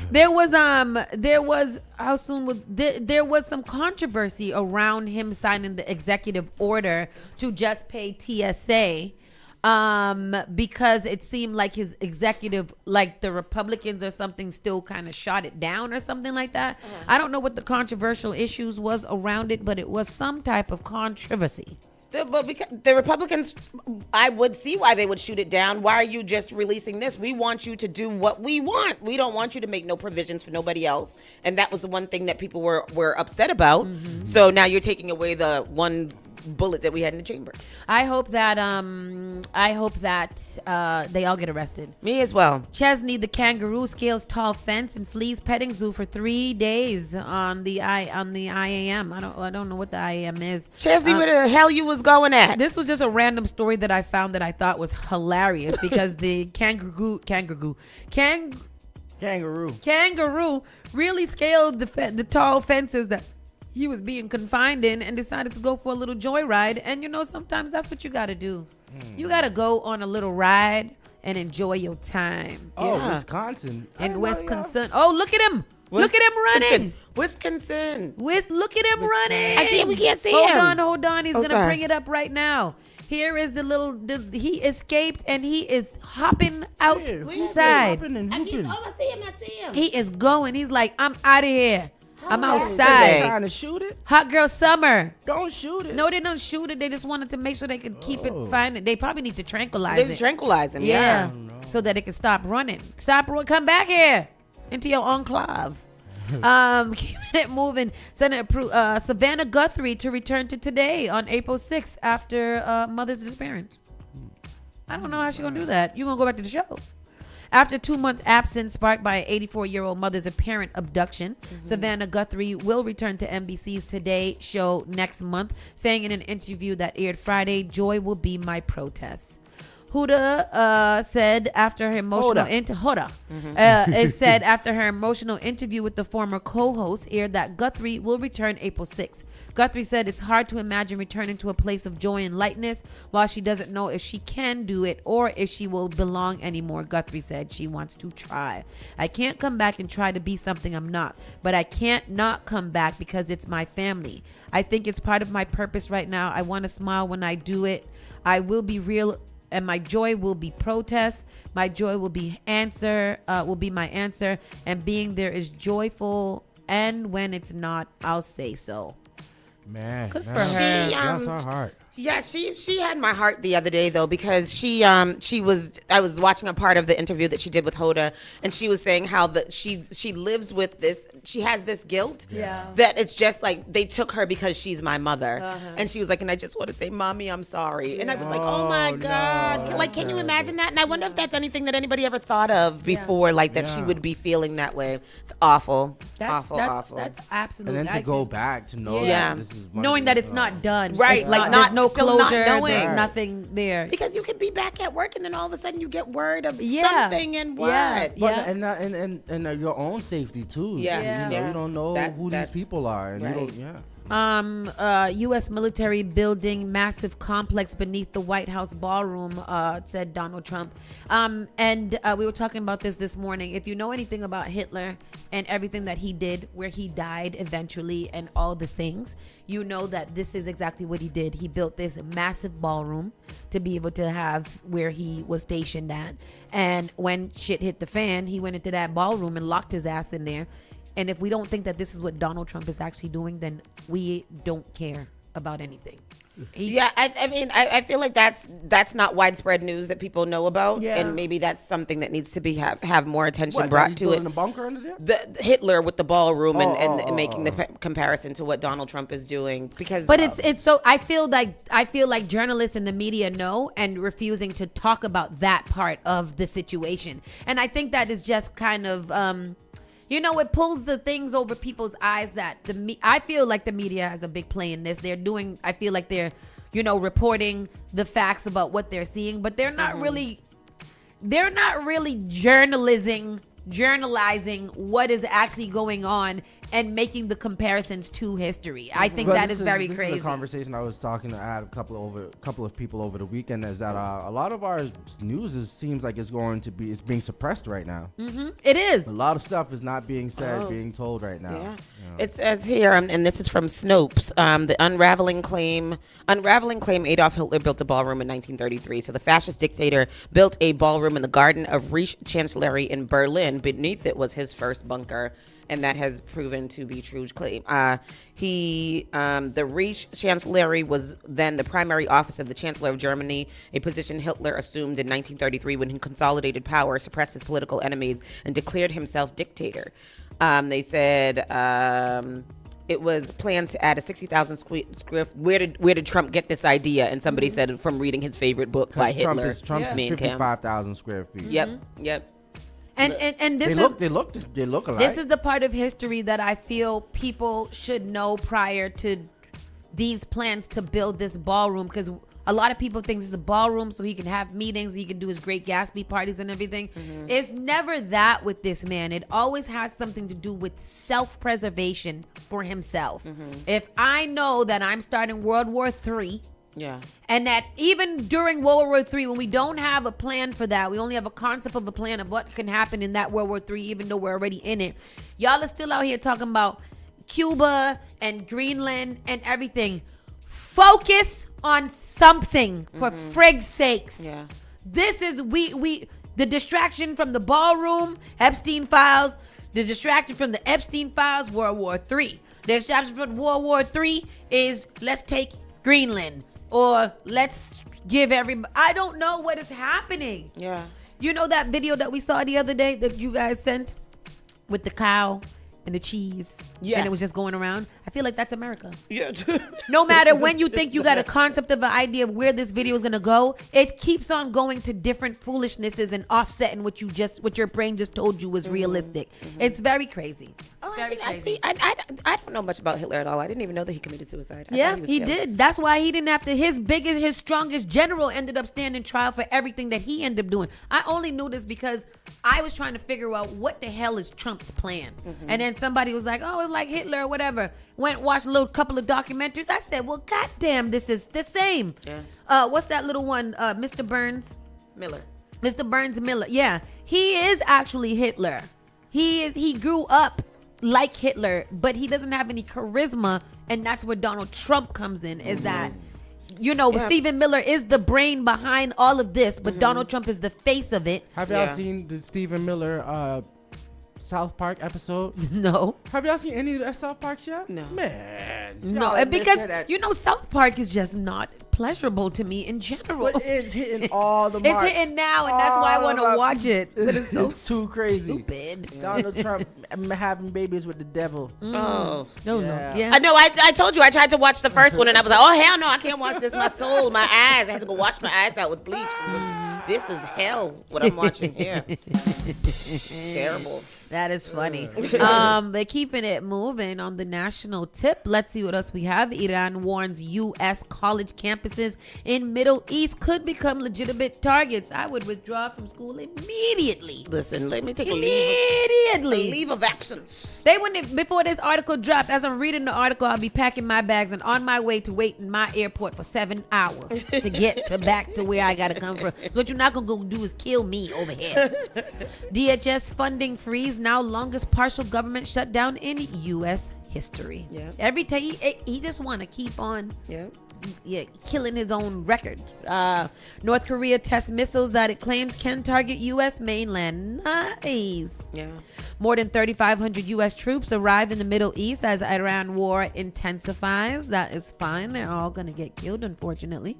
There was how soon was there was some controversy around him signing the executive order to just pay TSA. Because it seemed like his executive, like the Republicans or something, still kind of shot it down or something like that. I don't know what the controversial issues was around it, but it was some type of controversy. But because the Republicans, I would see why they would shoot it down. Why are you just releasing this? We want you to do what we want. We don't want you to make no provisions for nobody else. And that was the one thing that people were upset about. Mm-hmm. So now you're taking away the one bullet that we had in the chamber. I hope that they all get arrested. Me as well. Chesney the kangaroo scales tall fence and flees petting zoo for 3 days on the IAM. I don't know what the IAM is. Chesney, where the hell you was going at? This was just a random story that I found that I thought was hilarious because the kangaroo really scaled the tall fences that he was being confined in and decided to go for a little joyride. And sometimes that's what you got to do. You got to go on a little ride and enjoy your time. Oh, yeah. Wisconsin. In Wisconsin. Oh, look at him. Look at him running. Wisconsin. Look at him running. We can't see him. Hold on. He's going to bring it up right now. Here is he escaped and he is hopping outside. I see him. He is going. He's like, I'm out of here. I'm outside. Trying to shoot it? Hot girl summer. Don't shoot it. No, they don't shoot it. They just wanted to make sure they could keep it fine. They probably need to tranquilize it. Tranquilize him, yeah. So that it can stop running. Come back here into your enclave. Keeping it moving. Senator Savannah Guthrie to return to today on April 6th after mother's disappearance. I don't know how she's going to do that. You going to go back to the show. After a 2-month absence sparked by an 84-year-old mother's apparent abduction, Savannah Guthrie will return to NBC's Today show next month, saying in an interview that aired Friday, "Joy will be my protest." Huda said after her emotional said after her emotional interview with the former co-host aired that Guthrie will return April 6th. Guthrie said it's hard to imagine returning to a place of joy and lightness while she doesn't know if she can do it or if she will belong anymore. Guthrie said she wants to try. "I can't come back and try to be something I'm not, but I can't not come back because it's my family. I think it's part of my purpose right now. I want to smile when I do it. I will be real. And my joy will be protest. My joy will be my answer. And being there is joyful. And when it's not, I'll say so." Man, good for her. That's her heart. Yeah, she had my heart the other day though, because I was watching a part of the interview that she did with Hoda, and she was saying how she lives with this, she has this guilt that it's just like they took her because she's my mother, and she was like, and I just want to say, "Mommy, I'm sorry," and I was like, oh my God, no, like, can you imagine that? And I wonder if that's anything that anybody ever thought of before, like that she would be feeling that way. It's awful. Awful. That's absolutely. And then to go back to know that this is knowing that it's not done, right? It's like there's no still not closure, knowing. there's nothing there. Because you could be back at work and then all of a sudden you get word of something and what? And your own safety too. You don't know who these people are, and you don't. U.S. military building massive complex beneath the White House ballroom, said Donald Trump. And we were talking about this morning. If you know anything about Hitler and everything that he did, where he died eventually and all the things, you know that this is exactly what he did. He built this massive ballroom to be able to have where he was stationed at. And when shit hit the fan, he went into that ballroom and locked his ass in there. And if we don't think that this is what Donald Trump is actually doing, then we don't care about anything. I mean, I feel like that's not widespread news that people know about, and maybe that's something that needs to be have more attention brought to it. A bunker under there? The Hitler with the ballroom and making the comparison to what Donald Trump is doing, because. But it's so I feel like journalists and the media know and refusing to talk about that part of the situation, and I think that is just kind of. It pulls the things over people's eyes that I feel like the media has a big play in this. I feel like they're, reporting the facts about what they're seeing, but they're not really journalizing what is actually going on and making the comparisons to history. I think that is very crazy. This is a conversation I was talking to a couple of people over the weekend, is that a lot of our news seems like it's being suppressed right now. Mm-hmm. It is. A lot of stuff is not being said, being told right now. Yeah. It says here, and this is from Snopes, the unraveling claim Adolf Hitler built a ballroom in 1933. So the fascist dictator built a ballroom in the Garden of Reich Chancellery in Berlin. Beneath it was his first bunker, and that has proven to be true claim. The Reich Chancellery was then the primary office of the Chancellor of Germany, a position Hitler assumed in 1933 when he consolidated power, suppressed his political enemies, and declared himself dictator. They said it was plans to add a 60,000 square. Where did Trump get this idea? And somebody said from reading his favorite book by Hitler. Trump is 55,000 square feet. Yep. And this they look alike. This is the part of history that I feel people should know prior to these plans to build this ballroom, because a lot of people think this is a ballroom so he can have meetings, he can do his Great Gatsby parties and everything. It's never that with this man. It always has something to do with self-preservation for himself. If I know that I'm starting World War III, and that even during World War III, when we don't have a plan for that, we only have a concept of a plan of what can happen in that World War III, even though we're already in it. Y'all are still out here talking about Cuba and Greenland and everything. Focus on something, for frig's sakes. This is the distraction from the ballroom, Epstein files, the distraction from the Epstein files, World War III. The distraction from World War III is let's take Greenland. Or let's give everybody. I don't know what is happening. You know that video that we saw the other day that you guys sent with the cow and the cheese. Yeah. And it was just going around. I feel like that's America. Yeah. No matter when you think you got a concept of an idea of where this video is going to go, it keeps on going to different foolishnesses and offsetting what your brain just told you was realistic. It's very crazy. Oh, Very crazy. I don't know much about Hitler at all. I didn't even know that he committed suicide. I Yeah, thought was he killed. did. That's why he didn't have to. His strongest general ended up standing trial for everything that he ended up doing. I only knew this because I was trying to figure out what the hell is Trump's plan. And then somebody was like, oh, it's like Hitler or whatever. Went watched a couple of documentaries. I said, well, goddamn, this is the same. Yeah. What's that little one? Mr. Burns Miller. Mr. Burns Miller. Yeah, he is actually Hitler. He grew up like Hitler, but he doesn't have any charisma, and that's where Donald Trump comes in. Is that Stephen Miller is the brain behind all of this, but Donald Trump is the face of it. Have y'all seen the Stephen Miller South Park episode? No. Have y'all seen any of the South Parks yet? No. Man. No, and because South Park is just not pleasurable to me in general. But it's hitting all the marks. It's hitting now, and that's why I want to watch it. But it's so too crazy. Stupid. Donald Trump having babies with the devil. Oh. No. Yeah. I know. I told you I tried to watch the first one, and I was like, oh, hell no, I can't watch this. My soul, my eyes. I had to go wash my eyes out with bleach. This is hell, what I'm watching here. Terrible. That is funny. They're keeping it moving on the national tip. Let's see what else we have. Iran warns U.S. college campuses in Middle East could become legitimate targets. I would withdraw from school immediately. Listen, let me take a leave of absence. They wouldn't, before this article dropped, as I'm reading the article, I'll be packing my bags and on my way to wait in my airport for 7 hours to get back to where I got to come from. So what you're not going to go do is kill me over here. DHS funding freeze, now longest partial government shutdown in U.S. history. Yeah. Every time he just want to keep on killing his own record. North Korea tests missiles that it claims can target U.S. mainland. Nice. Yeah. More than 3,500 U.S. troops arrive in the Middle East as Iran war intensifies. That is fine. They're all going to get killed, unfortunately.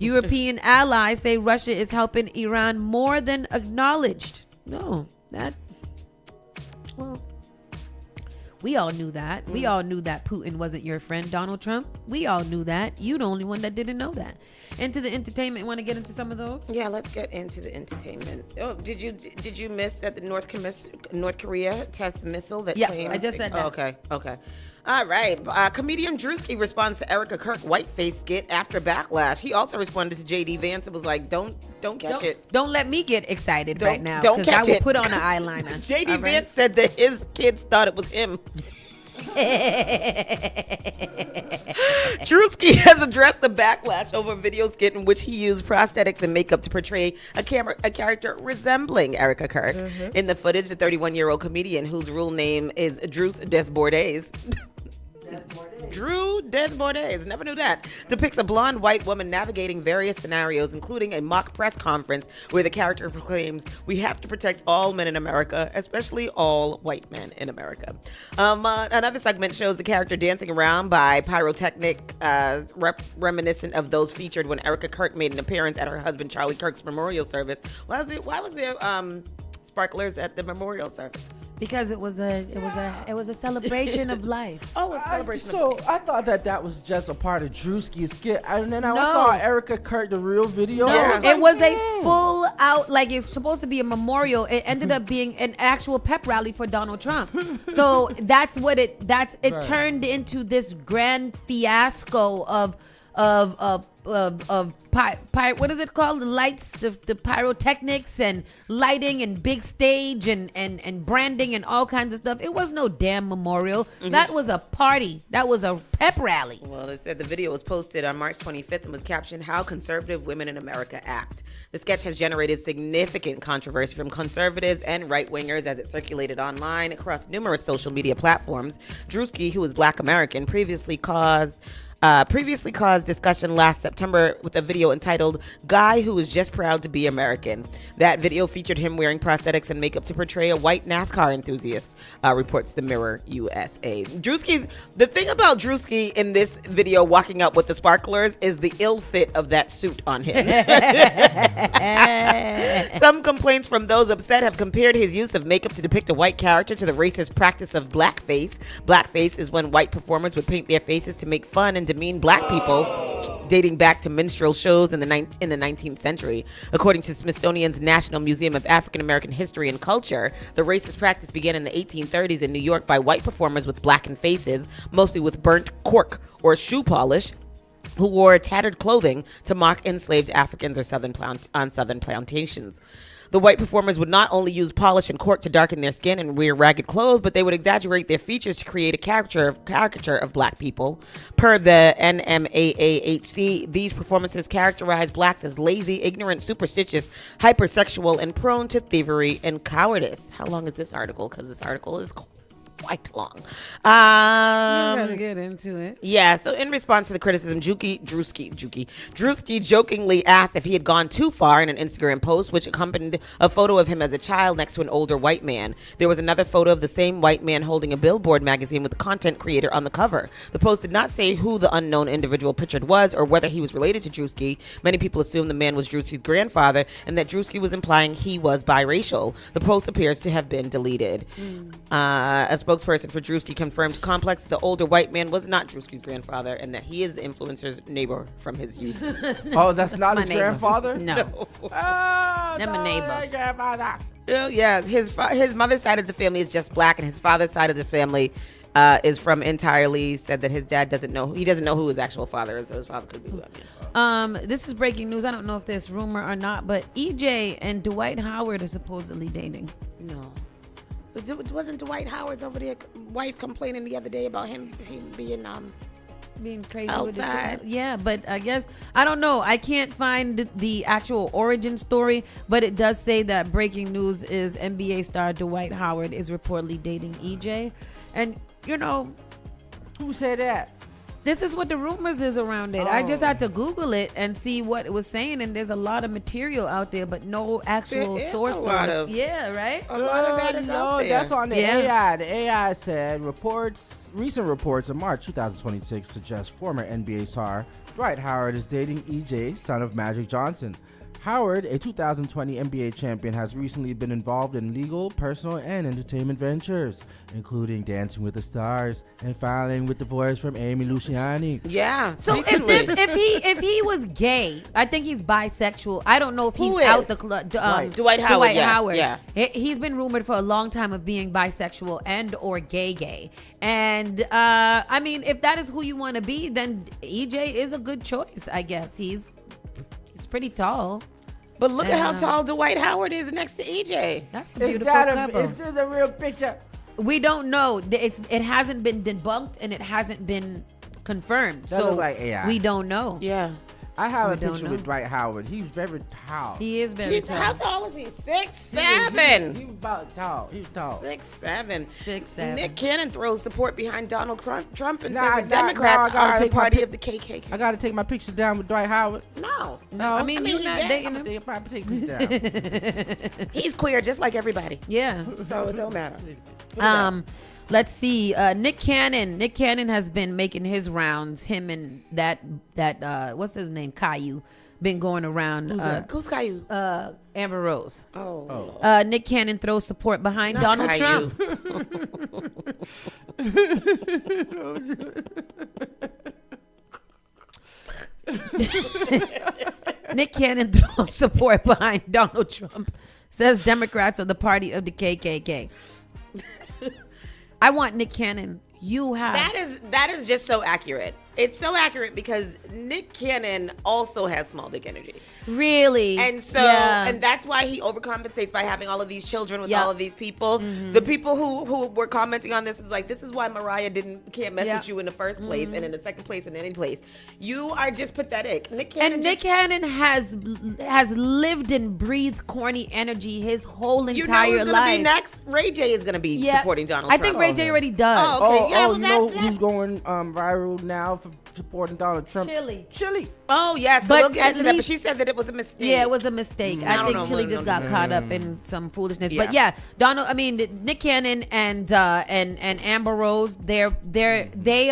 European allies say Russia is helping Iran more than acknowledged. No, well, we all knew that. We all knew that Putin wasn't your friend, Donald Trump. We all knew that. You the only one that didn't know that. Into the entertainment. Want to get into some of those? Yeah, let's get into the entertainment. Oh, did you miss that the North Korea test missile that claims? I just said that. Okay. All right. Comedian Drewski responds to Erica Kirk whiteface skit after backlash. He also responded to JD Vance and was like, "Don't catch it. Don't let me get excited right now. Don't catch I will put on an eyeliner." JD Vance said that his kids thought it was him. Drewski has addressed the backlash over a video skit in which he used prosthetics and makeup to portray a character resembling Erica Kirk. In the footage, the 31-year-old comedian, whose real name is Drew Desbordes, Drew Desbordes, never knew that, depicts a blonde white woman navigating various scenarios, including a mock press conference where the character proclaims, "We have to protect all men in America, especially all white men in America." Another segment shows the character dancing around by pyrotechnic, reminiscent of those featured when Erica Kirk made an appearance at her husband Charlie Kirk's memorial service. Why was there sparklers at the memorial service? Because it was a celebration of life. Oh, a celebration. So I thought that was just a part of Drewski's skit, and then I saw Erica Kirk, the real video. No, it was a full out, like it's supposed to be a memorial. It ended up being an actual pep rally for Donald Trump. So that's what it turned into this grand fiasco of what is it called? The lights, the pyrotechnics and lighting and big stage and branding and all kinds of stuff. It was no damn memorial. That was a party. That was a pep rally. Well, it said the video was posted on March 25th and was captioned, "How Conservative Women in America Act." The sketch has generated significant controversy from conservatives and right-wingers as it circulated online across numerous social media platforms. Drewski, who is Black American, previously caused previously caused discussion last September with a video entitled "Guy Who Is Just Proud to Be American." That video featured him wearing prosthetics and makeup to portray a white NASCAR enthusiast, reports the Mirror USA. The thing about Drewski in this video walking up with the sparklers is the ill fit of that suit on him. Some complaints from those upset have compared his use of makeup to depict a white character to the racist practice of blackface. Blackface is when white performers would paint their faces to make fun and demean black people, dating back to minstrel shows in the 19th century. According to Smithsonian's National Museum of African American History and Culture, the racist practice began in the 1830s in New York by white performers with blackened faces, mostly with burnt cork or shoe polish, who wore tattered clothing to mock enslaved Africans or on southern plantations. The white performers would not only use polish and cork to darken their skin and wear ragged clothes, but they would exaggerate their features to create a caricature of black people. Per the NMAAHC, these performances characterize blacks as lazy, ignorant, superstitious, hypersexual, and prone to thievery and cowardice. How long is this article? Because this article is quite long. You gotta get into it. Yeah, so in response to the criticism, Drewski jokingly asked if he had gone too far in an Instagram post, which accompanied a photo of him as a child next to an older white man. There was another photo of the same white man holding a Billboard magazine with the content creator on the cover. The post did not say who the unknown individual pictured was or whether he was related to Drewski. Many people assumed the man was Drewski's grandfather and that Drewski was implying he was biracial. The post appears to have been deleted. A spokesperson for Drewski confirmed to Complex the older white man was not Drewski's grandfather and that he is the influencer's neighbor from his youth. Oh, that's not his grandfather? No. I'm a neighbor. Grandfather. Oh, yeah, his mother's side of the family is just black, and his father's side of the family is from entirely. Said that his dad doesn't know who his actual father is, so his father could be black. This is breaking news. I don't know if there's rumor or not, but EJ and Dwight Howard are supposedly dating. No. Wasn't Dwight Howard's over there wife complaining the other day about him being crazy outside with the child? Yeah, but I guess I don't know. I can't find the actual origin story, but it does say that breaking news is NBA star Dwight Howard is reportedly dating EJ, and who said that? This is what the rumors is around it. I just had to Google it and see what it was saying, and there's a lot of material out there, but no actual source. Yeah, right? A lot of that is out there. That's on the AI. The AI said recent reports in March 2026 suggest former NBA star Dwight Howard is dating EJ, son of Magic Johnson. Howard, a 2020 NBA champion, has recently been involved in legal, personal, and entertainment ventures, including Dancing with the Stars and filing with divorce from Amy Luciani. Yeah. So if he was gay, I think he's bisexual. I don't know if he's out the club. Dwight Howard. Yes. Howard. Yeah. He's been rumored for a long time of being bisexual and or gay. And I mean, if that is who you want to be, then EJ is a good choice. I guess he's pretty tall. But look at how tall Dwight Howard is next to EJ. That's a beautiful couple. Is this a real picture? We don't know. It hasn't been debunked and it hasn't been confirmed. That looks like AI. We don't know. Yeah. I have a picture with Dwight Howard. He's very tall. He is very tall. How tall is he? 6'7". He's about tall. He's tall. 6'7". 6'7". Nick Cannon throws support behind Donald Trump and says the Democrats are the party of the KKK. I got to take my picture down with Dwight Howard. No. I mean you're not dating him. Take my picture down. He's queer just like everybody. Yeah. So it don't matter. Let's see. Nick Cannon. Nick Cannon has been making his rounds. Him and that what's his name? Caillou. Been going around. Who's Caillou? Amber Rose. Oh. Nick Cannon throws support behind Donald Trump. Nick Cannon throws support behind Donald Trump. Says Democrats are the party of the KKK. I want Nick Cannon. That is just so accurate. It's so accurate because Nick Cannon also has small dick energy. Really? And so, and that's why he overcompensates by having all of these children with all of these people. Mm-hmm. The people who were commenting on this is like, this is why Mariah can't mess with you in the first place and in the second place and any place. You are just pathetic. Nick Cannon has lived and breathed corny energy his whole entire life. You know who's going to be next? Ray J is going to be supporting Donald Trump. I think Ray J already does. Oh, okay. You know who's going viral now for supporting Donald Trump. Chili. Oh, yes. So we'll get into that. But she said that it was a mistake. Yeah, it was a mistake. I think Chili just got caught up in some foolishness. But yeah, Nick Cannon and Amber Rose, they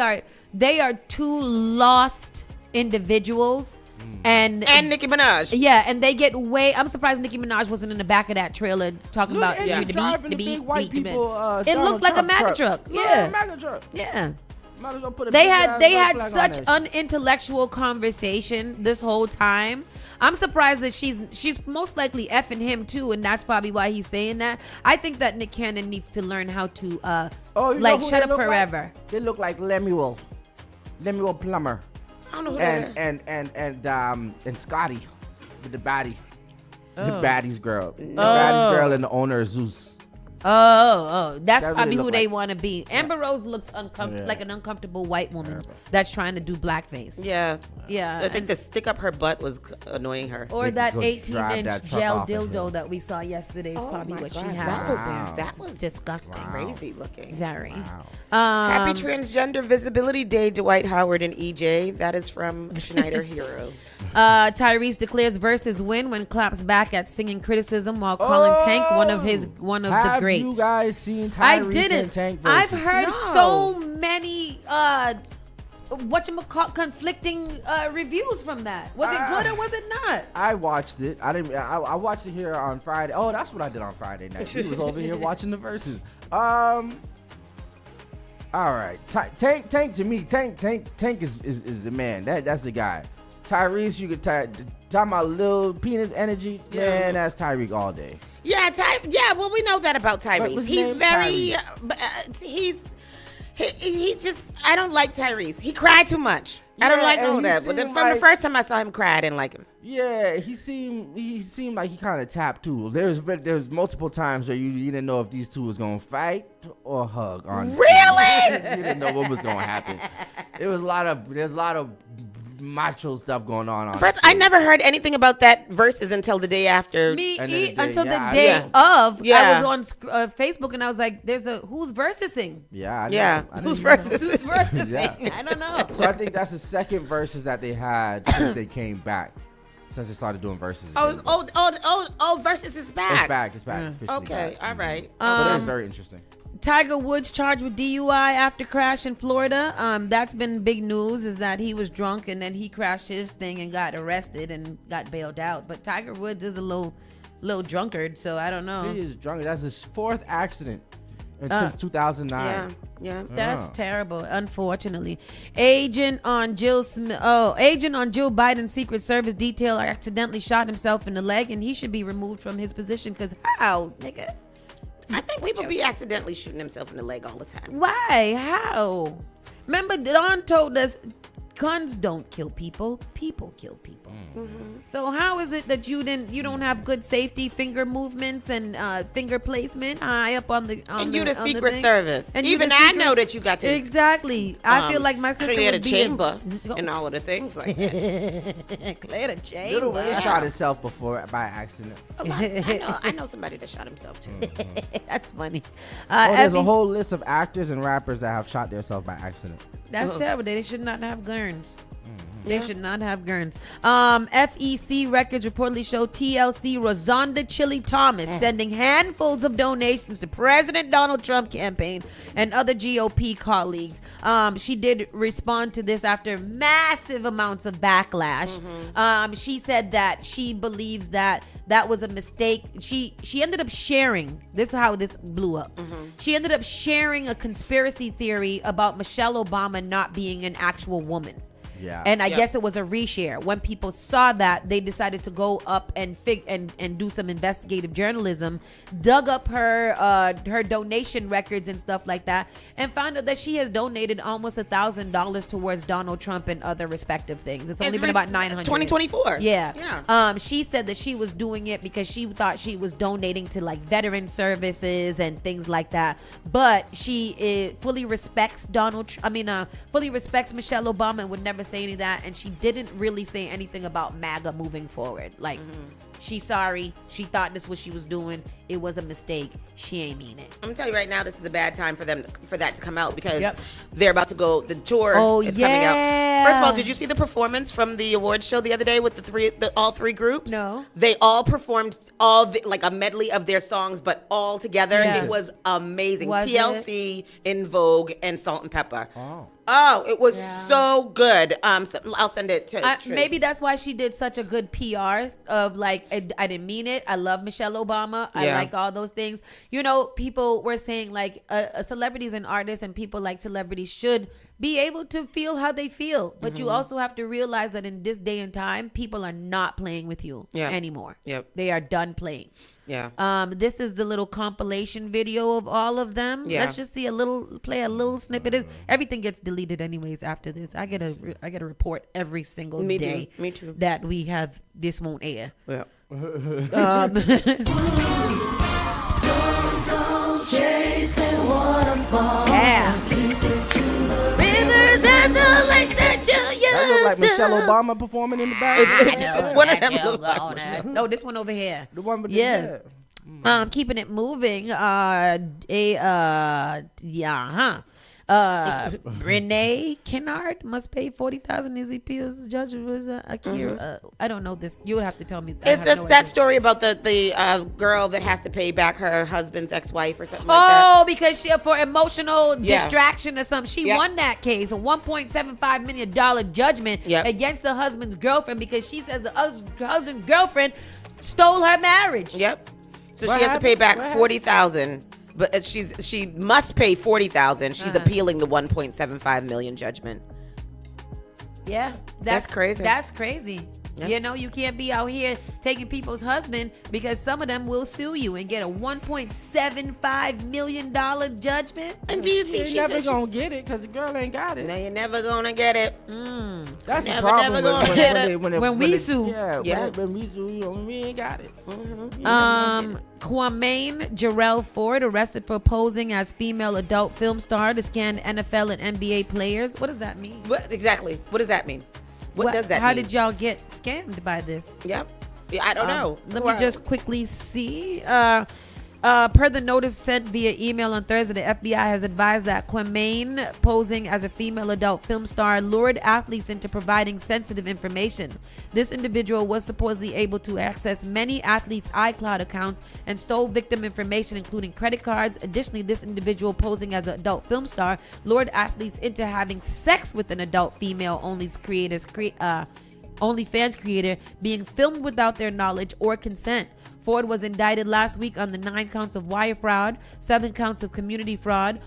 are two lost individuals. And Nicki Minaj. Yeah, and they get I'm surprised Nicki Minaj wasn't in the back of that trailer talking about the beat. It looks like a MAGA truck. Yeah. MAGA truck. Yeah. Might as well put a They big had ass such flag on it. unintellectual conversation this whole time. I'm surprised that she's most likely effing him too, and that's probably why he's saying that. I think that Nick Cannon needs to learn how to shut up forever. Like? They look like Lemuel Plummer. I don't know who that is. And Scotty with the baddie. Oh. The baddie's girl. The baddie's girl and the owner of Zeus. That's what probably they look who they like. want to be. Amber Rose looks like an uncomfortable white woman that's trying to do blackface. Yeah. Yeah. I think the stick up her butt was annoying her. Or that 18-inch gel dildo that we saw yesterday is probably what she has. That was disgusting. Crazy looking. Very. Happy Transgender Visibility Day, Dwight Howard and EJ. That is from Schneider Hero. Tyrese declares versus win when claps back at singing criticism while calling Tank one of the greats. Have you guys seen Tyrese I didn't. and Tank versus? I've heard so many conflicting reviews from that. Was it good or was it not? I watched it. I watched it here on Friday. Oh, that's what I did on Friday night. He was over here watching the verses. All right. Tank to me. Tank is the man. That's the guy. Tyrese, you could talking about little penis energy. Yeah. Man, that's Tyreek all day. Yeah, well, we know that about Tyrese. He's very, he's just, I don't like Tyrese. He cried too much. I don't like all that. But from the first time I saw him cry, I didn't like him. Yeah, he seemed like he kind of tapped too. There's multiple times where you didn't know if these two was gonna fight or hug. Honestly. Really? You didn't know what was gonna happen. There's a lot of macho stuff going on. First, I never heard anything about that verses until the day after. Until the day of. I was on Facebook and I was like, who's versing? Yeah. Who's versing? Who's versing? Yeah. I don't know. So I think that's the second verses that they had since they came back. Since they started doing verses. Versus is back. It's back. Okay, all right. But it's very interesting. Tiger Woods charged with DUI after crash in Florida. That's been big news, is that he was drunk and then he crashed his thing and got arrested and got bailed out. But Tiger Woods is a little drunkard, so I don't know. He is drunk. That's his fourth accident since 2009. Yeah. That's terrible, unfortunately. Agent on Jill Biden's Secret Service detail accidentally shot himself in the leg, and he should be removed from his position because how, nigga? I think people be accidentally shooting themselves in the leg all the time. Why? How? Remember, Don told us guns don't kill people. People kill people. Mm-hmm. So how is it that you don't have good safety finger movements and finger placement high up on the Secret Service? And even I know that you got to exactly. I feel like my sister clear the would be chamber and all of the things like that. Clear the chamber. Little Wayne shot himself before by accident. I know somebody that shot himself too. That's funny. There's a whole list of actors and rappers that have shot themselves by accident. That's terrible. They should not have guns. They should not have guns. FEC records reportedly show TLC Rosonda Chili Thomas sending handfuls of donations to President Donald Trump campaign and other GOP colleagues. She did respond to this after massive amounts of backlash. She said that she believes that was a mistake. She ended up sharing, this is how this blew up. She ended up sharing a conspiracy theory about Michelle Obama not being an actual woman. Yeah. And I guess it was a reshare. When people saw that, they decided to go up and do some investigative journalism, dug up her donation records and stuff like that, and found out that she has donated almost $1,000 towards Donald Trump and other respective things. It's only been about 900. 2024. Yeah. She said that she was doing it because she thought she was donating to like veteran services and things like that. But she fully respects fully respects Michelle Obama and would never say any of that, and she didn't really say anything about MAGA moving forward. Like She's sorry. She thought this was what she was doing. It was a mistake. She ain't mean it. I'm gonna tell you right now, this is a bad time for them for that to come out because they're about to go. The tour is coming out. First of all, did you see the performance from the awards show the other day with all three groups? No. They all performed like a medley of their songs, but all together. Yes. It was amazing. Was TLC, In Vogue, and Salt and Pepper. Oh, it was so good. I'll send it to Trish. Maybe that's why she did such a good PR of like, I didn't mean it. I love Michelle Obama. I like all those things. You know, people were saying like celebrities and artists and people like celebrities should be able to feel how they feel. But you also have to realize that in this day and time, people are not playing with you anymore. They are done playing. This is the little compilation video of all of them. Let's just see play a little snippet. Everything gets deleted anyways after this. I get a report every single day. Me too. That we have this won't air. Yeah. Chasing waterfalls. Yeah. Rivers and the lakes that you used That look like Michelle Obama performing in the back. No, this one over here. The one with yes. Keeping it moving. Renee Kennard must pay $40,000. His appeals judge was Akira. I don't know this. You would have to tell me. It's that story about the girl that has to pay back her husband's ex-wife or something like that. Oh, because she for emotional distraction or something. She won that case, a $1.75 million judgment against the husband's girlfriend because she says the husband's girlfriend stole her marriage. So she has to pay back $40,000. But she must pay $40,000. She's appealing the $1.75 million judgment. Yeah, that's crazy. That's crazy. Yeah. You know, you can't be out here taking people's husband because some of them will sue you and get a $1.75 million judgment. And do you think she's never gonna get it because the girl ain't got it? No, you're never gonna get it. That's the problem when we sue. When we sue, we ain't got it. Kwame Jarrell Ford arrested for posing as female adult film star to scan NFL and NBA players. What does that mean? What exactly? What does that mean? What does that mean? How did y'all get scammed by this? Yeah, I don't know. Let me just quickly see. Per the notice sent via email on Thursday, the FBI has advised that Kwame, posing as a female adult film star, lured athletes into providing sensitive information. This individual was supposedly able to access many athletes' iCloud accounts and stole victim information, including credit cards. Additionally, this individual posing as an adult film star lured athletes into having sex with an adult female OnlyFans creator being filmed without their knowledge or consent. Ford was indicted last week on the 9 counts of wire fraud, 7 counts of computer fraud,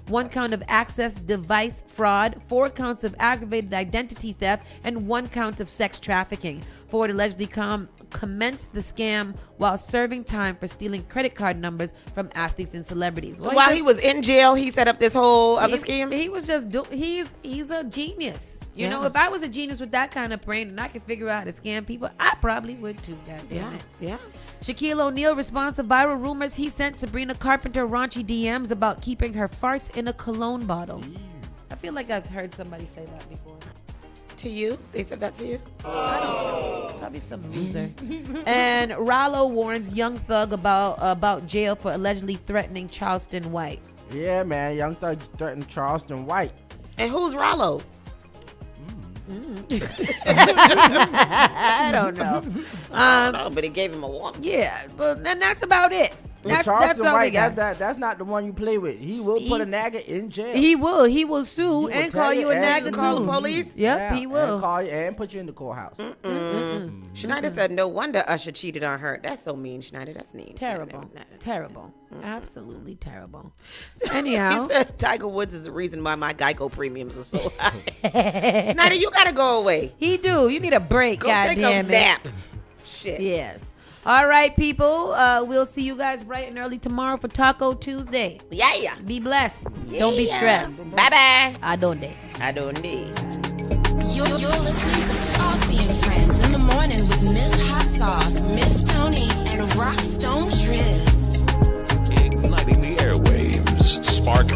1 count of access device fraud, 4 counts of aggravated identity theft, and 1 count of sex trafficking. Ford allegedly commenced the scam while serving time for stealing credit card numbers from athletes and celebrities. So while he was in jail, he set up this whole other scheme? He was just he's a genius. You know, if I was a genius with that kind of brain and I could figure out how to scam people, I probably would too, goddamn it. Yeah. Shaquille O'Neal responds to viral rumors he sent Sabrina Carpenter raunchy DMs about keeping her farts in a cologne bottle. I feel like I've heard somebody say that before. To you? They said that to you? I don't know. Probably some loser. And Rollo warns Young Thug about jail for allegedly threatening Charleston White. Yeah, man. Young Thug threatened Charleston White. And who's Rollo? I don't know. I don't know, but he gave him a warning. Yeah, but then that's about it. That's all White, we got. That's not the one you play with. He will put a nagger in jail. He will sue and call you a nagger too. Call the police? Yep, he will. And call you and put you in the courthouse. Schneider said, no wonder Usher cheated on her. That's so mean, Schneider. That's mean. Terrible. Terrible. Absolutely terrible. Anyhow. He said Tiger Woods is the reason why my Geico premiums are so high. Schneider, you got to go away. He do. You need a break, goddamn it. Go take a nap. Shit. Yes. All right, people. We'll see you guys bright and early tomorrow for Taco Tuesday. Yeah. Be blessed. Don't be stressed. Bye-bye. Adonde. You're listening to Saucy and Friends in the morning with Miss Hot Sauce, Miss Tony, and Rockstone Triz. Igniting the airwaves. Spark